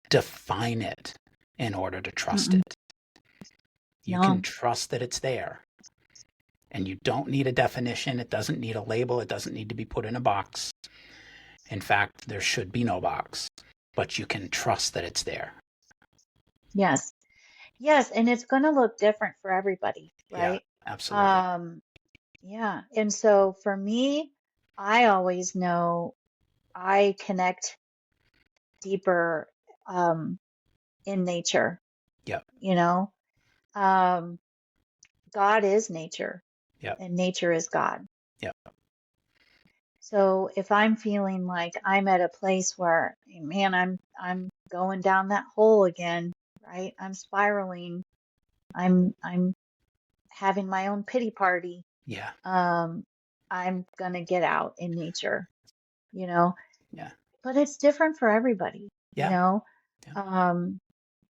define it in order to trust Mm-mm, it. You can no. trust that it's there. And you don't need a definition. It doesn't need a label. It doesn't need to be put in a box. In fact, there should be no box, but you can trust that it's there. Yes. Yes. And it's going to look different for everybody, Yeah, right? absolutely. Um, yeah. And so for me, I always know I connect deeper in nature, Yep, you know. Um, God is nature yep, and nature is God. yep, So if I'm feeling like I'm at a place where, man, I'm going down that hole again, right? I'm spiraling. I'm having my own pity party. yeah, Um, I'm gonna get out in nature, you know. yeah, But it's different for everybody, you yeah, know. yeah, Um,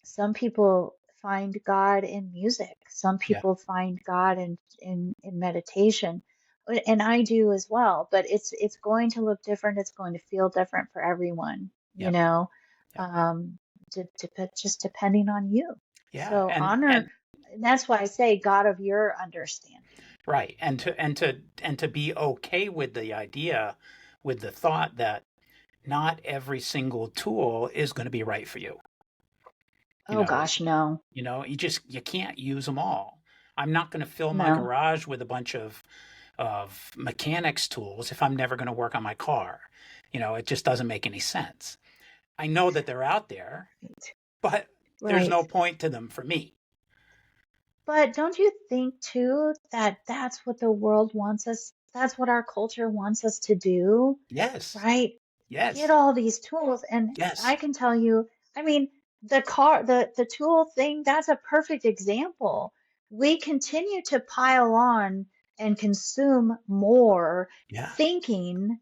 some people find God in music. Some yeah, people find God in meditation, and I do as well. But it's going to look different. It's going to feel different for everyone, you yep, know. yep, Um, just depending on you. yeah. So And honor. And that's why I say God of your understanding. right. And to be okay with the idea, with the thought that not every single tool is going to be right for you. You Oh know, gosh, no, you can't use them all. I'm not going to fill my no. garage with a bunch of mechanics tools if I'm never going to work on my car. It just doesn't make any sense. I know that they're out there, Right. but there's Right. no point to them for me. But don't you think too that that's what the world wants us, that's what our culture wants us to do, Yes. right? Get Yes. all these tools. And Yes. I can tell you, I mean, the tool thing, that's a perfect example. We continue to pile on and consume more, Yeah. thinking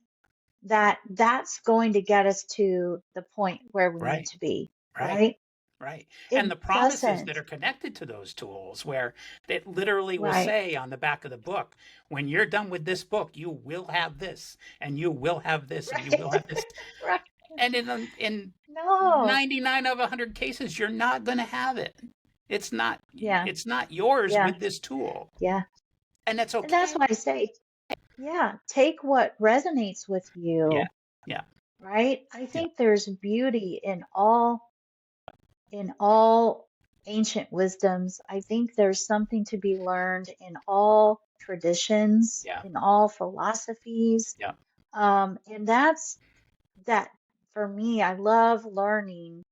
that that's going to get us to the point where we need Right. to be, Right. right? Right. And It the promises that doesn't. are connected to those tools, where it literally will Right. say on the back of the book, when you're done with this book, you will have this, and you will have this, and you Right. will have this. Right. And in No. 99 of 100 cases, you're not going to have it. It's not Yeah. it's not yours Yeah. with this tool. Yeah. And that's And that's okay. why I say, yeah, take what resonates with Yeah. you, Yeah. right? I Yeah. think there's beauty in all ancient wisdoms. I think there's something to be learned in all traditions, Yeah. in all philosophies. Yeah. And that's that for me, I love learning,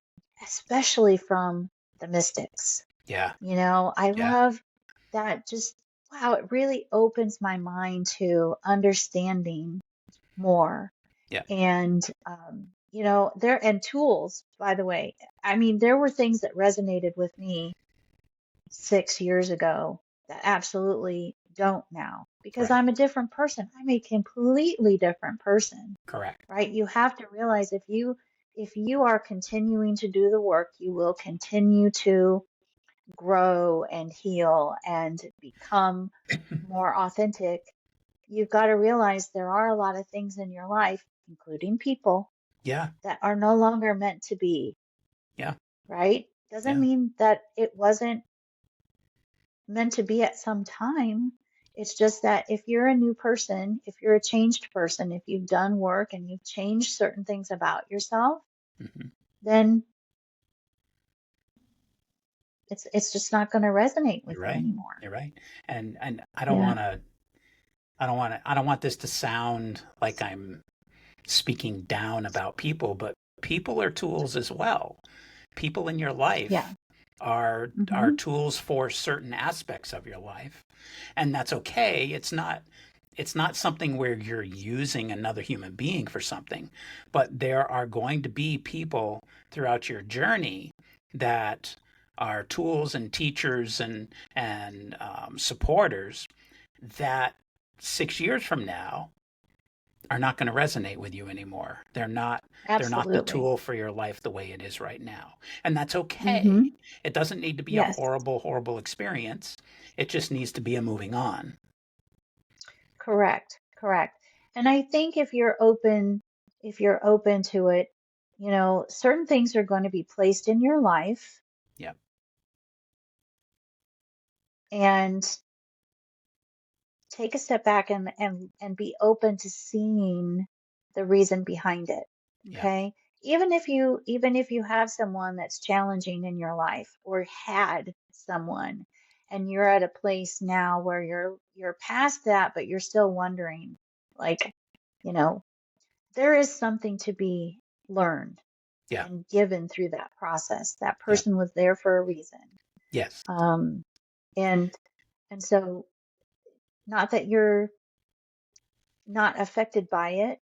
especially from the mystics. Yeah. I Yeah. love that just, wow, it really opens my mind to understanding more. Yeah. And, and tools, by the way. I mean, there were things that resonated with me 6 years ago that absolutely don't now because Right. I'm a different person. I'm a completely different person, Correct. right? You have to realize if you are continuing to do the work, you will continue to grow and heal and become more authentic. You've got to realize there are a lot of things in your life, including people, Yeah. that are no longer meant to be, Yeah. right? Doesn't Yeah. mean that it wasn't meant to be at some time. It's just that if you're a new person, if you're a changed person, if you've done work and you've changed certain things about yourself, Hmm. then it's just not going to resonate with You're you right. anymore. You're right. And I don't Yeah. want to. I don't want this to sound like I'm speaking down about people, but people are tools as well. People in your Yeah. life are Hmm. tools for certain aspects of your life, and that's okay. It's not something where you're using another human being for something, but there are going to be people throughout your journey that are tools and teachers and supporters that 6 years from now are not going to resonate with you anymore. They're not the Absolutely. tool for your life the way it is right now. And that's okay. Hmm. It doesn't need to be a Yes. horrible, horrible experience. It just needs to be a moving on. Correct. Correct. And I think if you're open to it, certain things are going to be placed in your life, Yeah. and take a step back and be open to seeing the reason behind it. Yeah. Okay? Even if you have someone that's challenging in your life, or had someone, and you're at a place now where you're past that, but you're still wondering, like, you know, there is something to be learned Yeah. and given through that process. That Yeah. person was there for a reason. Yes. Um, and and so, not that you're not affected by it.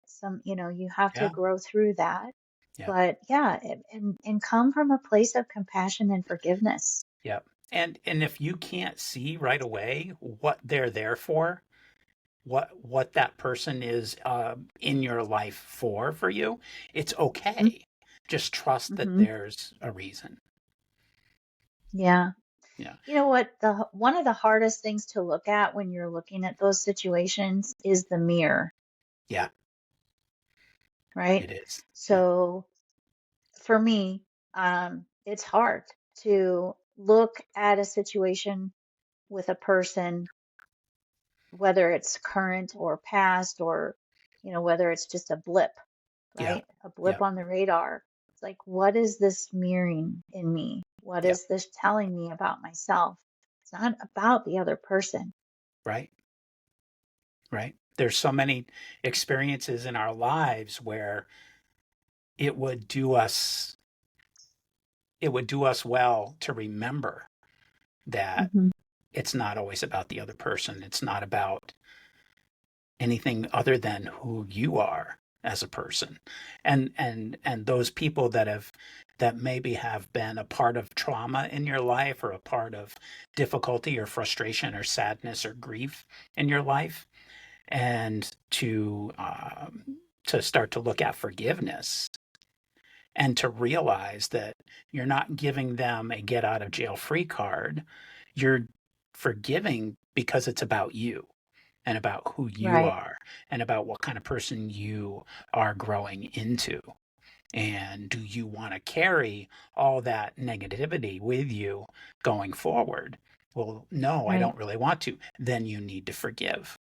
You have to Yeah. grow through that. Yeah. But yeah, and come from a place of compassion and forgiveness. Yeah. And if you can't see right away what they're there for, what that person is in your life for you, it's okay. Just trust that Mm-hmm. there's a reason. Yeah. Yeah. You know what? The one of the hardest things to look at when you're looking at those situations is the mirror, Yeah. right? It is. Yeah. So for me, it's hard to look at a situation with a person, whether it's current or past, or whether it's just a blip, Yeah. right? A Yeah. blip on the radar. It's like, what is this mirroring in me? What Yeah. is this telling me about myself? It's not about the other person. Right. Right. There's so many experiences in our lives where it would do us it would do us well to remember that Hmm. it's not always about the other person. It's not about anything other than who you are as a person. And those people that maybe have been a part of trauma in your life, or a part of difficulty or frustration or sadness or grief in your life, and to start to look at forgiveness and to realize that you're not giving them a get out of jail free card. You're forgiving because it's about you and about who you Right, are and about what kind of person you are growing into. And do you want to carry all that negativity with you going forward? Well, no, I right. don't really want to. Then you need to forgive.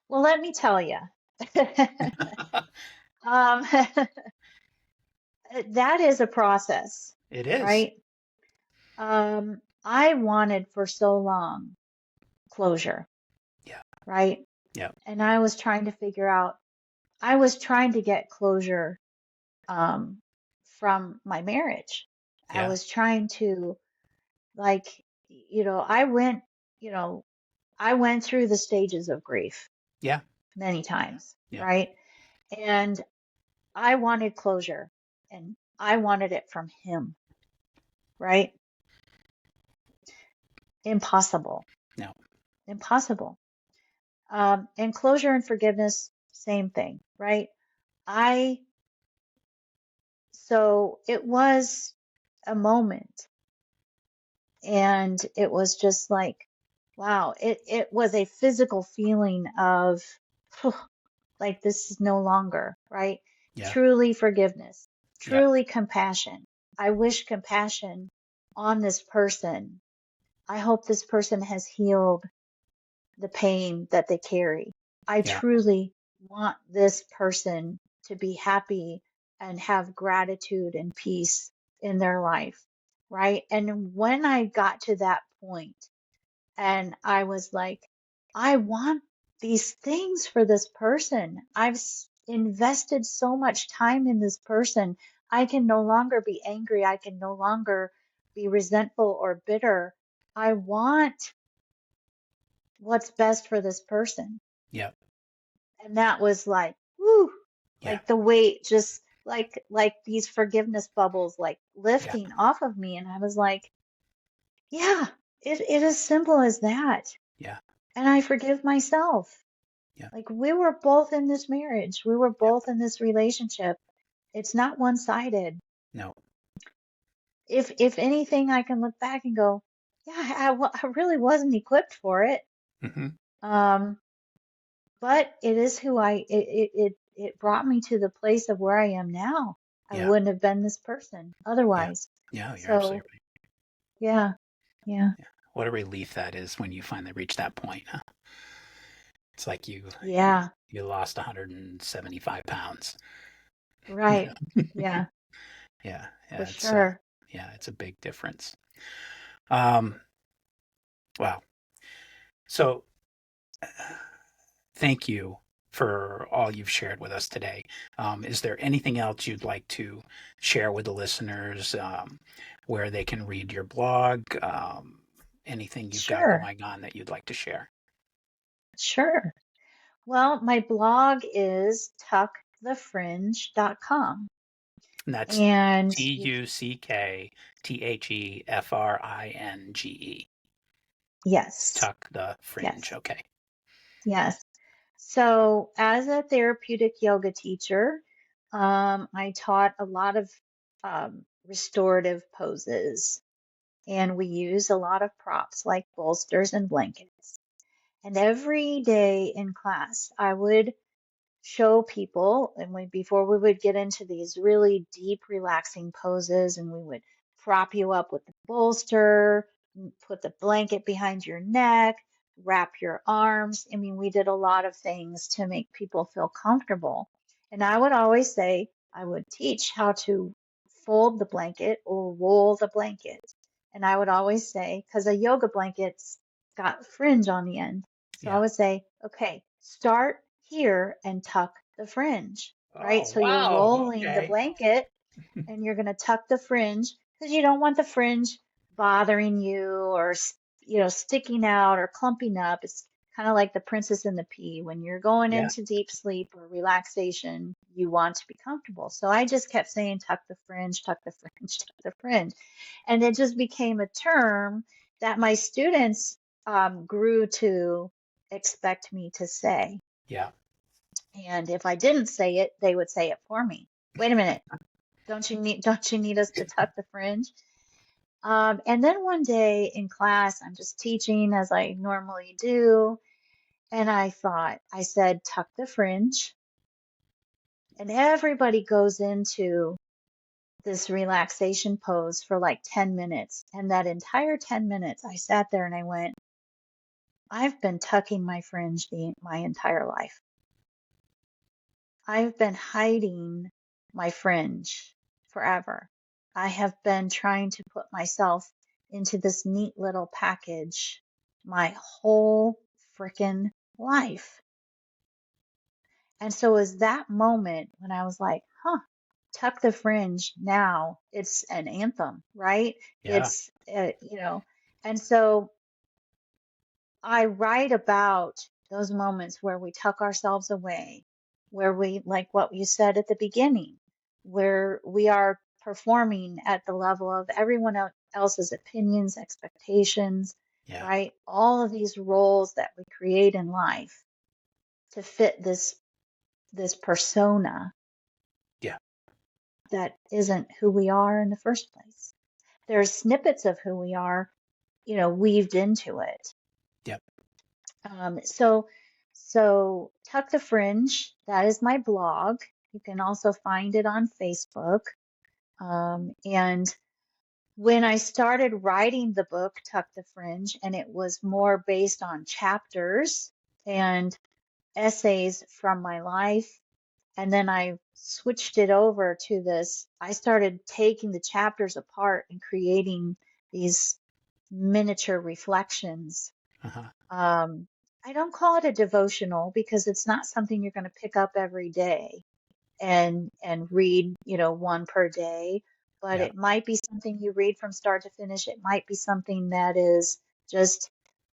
Well, let me tell you, um, that is a process, It is. right? I wanted for so long closure, Yeah. right? Yeah. And I was trying to get closure, um, from my marriage. I Yeah. was trying to, like, you know, I went, you know, I went through the stages of grief Yeah. many times, Yeah. right? And I wanted closure, and I wanted it from him, right? Impossible, No. impossible. And closure and forgiveness, same thing, right? I, so it was a moment, and it was just like, wow, it was a physical feeling of, like, this is no longer, right? Yeah. Truly forgiveness, Yeah. truly compassion. I wish compassion on this person, I hope this person has healed the pain that they carry. I Yeah. truly want this person to be happy and have gratitude and peace in their life, right? And when I got to that point and I was like, I want these things for this person. Invested so much time in this person. I can no longer be angry. I can no longer be resentful or bitter. I want what's best for this person. Yeah. And that was like, whoo, Yeah. like the weight just like these forgiveness bubbles like Yeah. lifting off of me. And I was like, yeah, it is simple as that. Yeah. And I forgive myself. Yeah. Like we were both in this marriage. We were Yeah. both in this relationship. It's not one-sided. No. If anything, I can look back and go, yeah, I really wasn't equipped for it. Mm-hmm. Um, but it is who it brought me to the place of where I am now. I Yeah. wouldn't have been this person Yeah. otherwise. Yeah. You're So absolutely right. yeah, yeah, Yeah. What a relief that is when you finally reach that point. Huh? It's like yeah, you lost 175 pounds. You right. know? Yeah, Yeah. for Yeah. sure. It's a big difference. Um, wow. So thank you for all you've shared with us today. Is there anything else you'd like to share with the listeners, where they can read your blog? Anything you've got Sure, going on that you'd like to share? sure. Well, my blog is tuckthefringe.com. And that's And you, TuckTheFringe. yes, Tuck the Fringe. yes, Okay. yes. So as a therapeutic yoga teacher, I taught a lot of restorative poses, and we use a lot of props like bolsters and blankets. And every day in class, I would show people, and before we would get into these really deep relaxing poses, and we would prop you up with the bolster, put the blanket behind your neck, wrap your arms. I mean, we did a lot of things to make people feel comfortable. And I would always say, I would teach how to fold the blanket or roll the blanket. And I would always say, because a yoga blanket's got fringe on the end, so I Yeah. would say, okay, start here and tuck the fringe, right? Oh, So you're wow. rolling the Okay. blanket and you're going to tuck the fringe because you don't want the fringe bothering you or, sticking out or clumping up. It's kind of like the princess and the pea. When you're going Yeah. into deep sleep or relaxation, you want to be comfortable. So I just kept saying, tuck the fringe, tuck the fringe, tuck the fringe. And it just became a term that my students grew to expect me to say. Yeah. And if I didn't say it, they would say it for me. Wait a minute. Don't you need us to tuck the fringe? And then one day in class, I'm just teaching as I normally do. And I said, tuck the fringe. And everybody goes into this relaxation pose for like 10 minutes. And that entire 10 minutes, I sat there and I went, I've been tucking my fringe my entire life. I've been hiding my fringe forever. I have been trying to put myself into this neat little package my whole freaking life. And so it was that moment when I was like, huh, tuck the fringe now. It's an anthem, right? Yeah. And so I write about those moments where we tuck ourselves away, where we, like what you said at the beginning, where we are performing at the level of everyone else's opinions, expectations, Yeah. right? All of these roles that we create in life to fit this persona Yeah. that isn't who we are in the first place. There's snippets of who we are, weaved into it. Yep. So Tuck the Fringe, that is my blog. You can also find it on Facebook. And when I started writing the book, Tuck the Fringe, and it was more based on chapters and essays from my life, and then I switched it over to this, I started taking the chapters apart and creating these miniature reflections. Uh-huh. I don't call it a devotional because it's not something you're going to pick up every day and read, one per day, but Yeah. it might be something you read from start to finish. It might be something that is just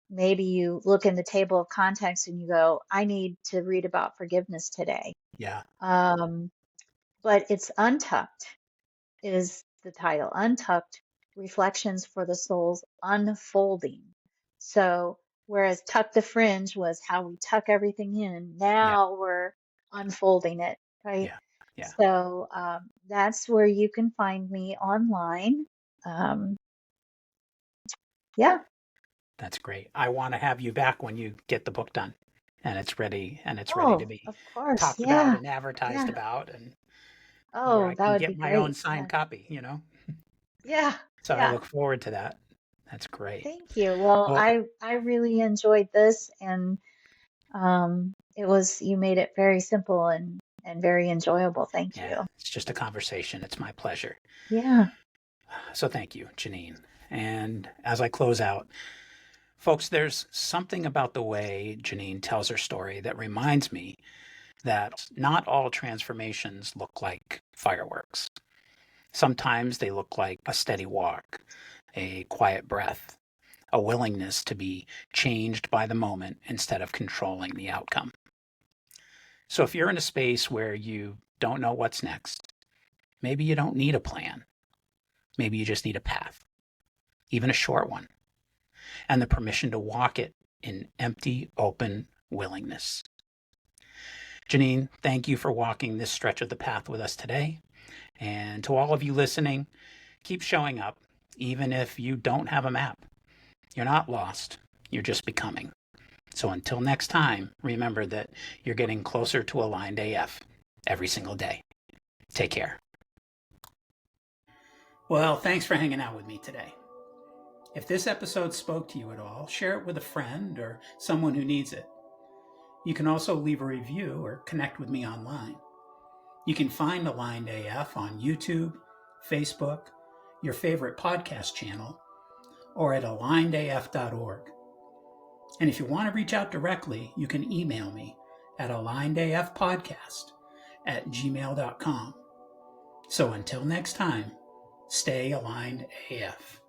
maybe you look in the table of contents and you go, I need to read about forgiveness today. Yeah. But it's Untucked is the title. Untucked Reflections for the Soul's Unfolding. So whereas Tuck the Fringe was how we tuck everything in, Yeah. now we're unfolding it, right? Yeah. Yeah. So that's where you can find me online. Um, yeah. That's great. I want to have you back when you get the book done and it's ready to Oh, be of course. talked about Yeah. and advertised Yeah. about, and where Oh, I that can would be get my own great. Yeah. signed copy. Yeah. So I Yeah. look forward to that. That's great. Thank you. Well, Well, I really enjoyed this, and you made it very simple and very enjoyable. Thank yeah, you. it's just a conversation. It's my pleasure. Yeah. So thank you, Janine. And as I close out, folks, there's something about the way Janine tells her story that reminds me that not all transformations look like fireworks. Sometimes they look like a steady walk, a quiet breath, a willingness to be changed by the moment instead of controlling the outcome. So if you're in a space where you don't know what's next, maybe you don't need a plan. Maybe you just need a path, even a short one, and the permission to walk it in empty, open willingness. Janine, thank you for walking this stretch of the path with us today. And to all of you listening, keep showing up, even if you don't have a map. You're not lost, you're just becoming. So until next time, remember that you're getting closer to aligned AF every single day. Take care. Well, thanks for hanging out with me today. If this episode spoke to you at all, share it with a friend or someone who needs it. You can also leave a review or connect with me online. You can find Aligned AF on YouTube, Facebook, your favorite podcast channel, or at alignedaf.org. And if you want to reach out directly, you can email me at alignedafpodcast@gmail.com. So until next time, stay aligned AF.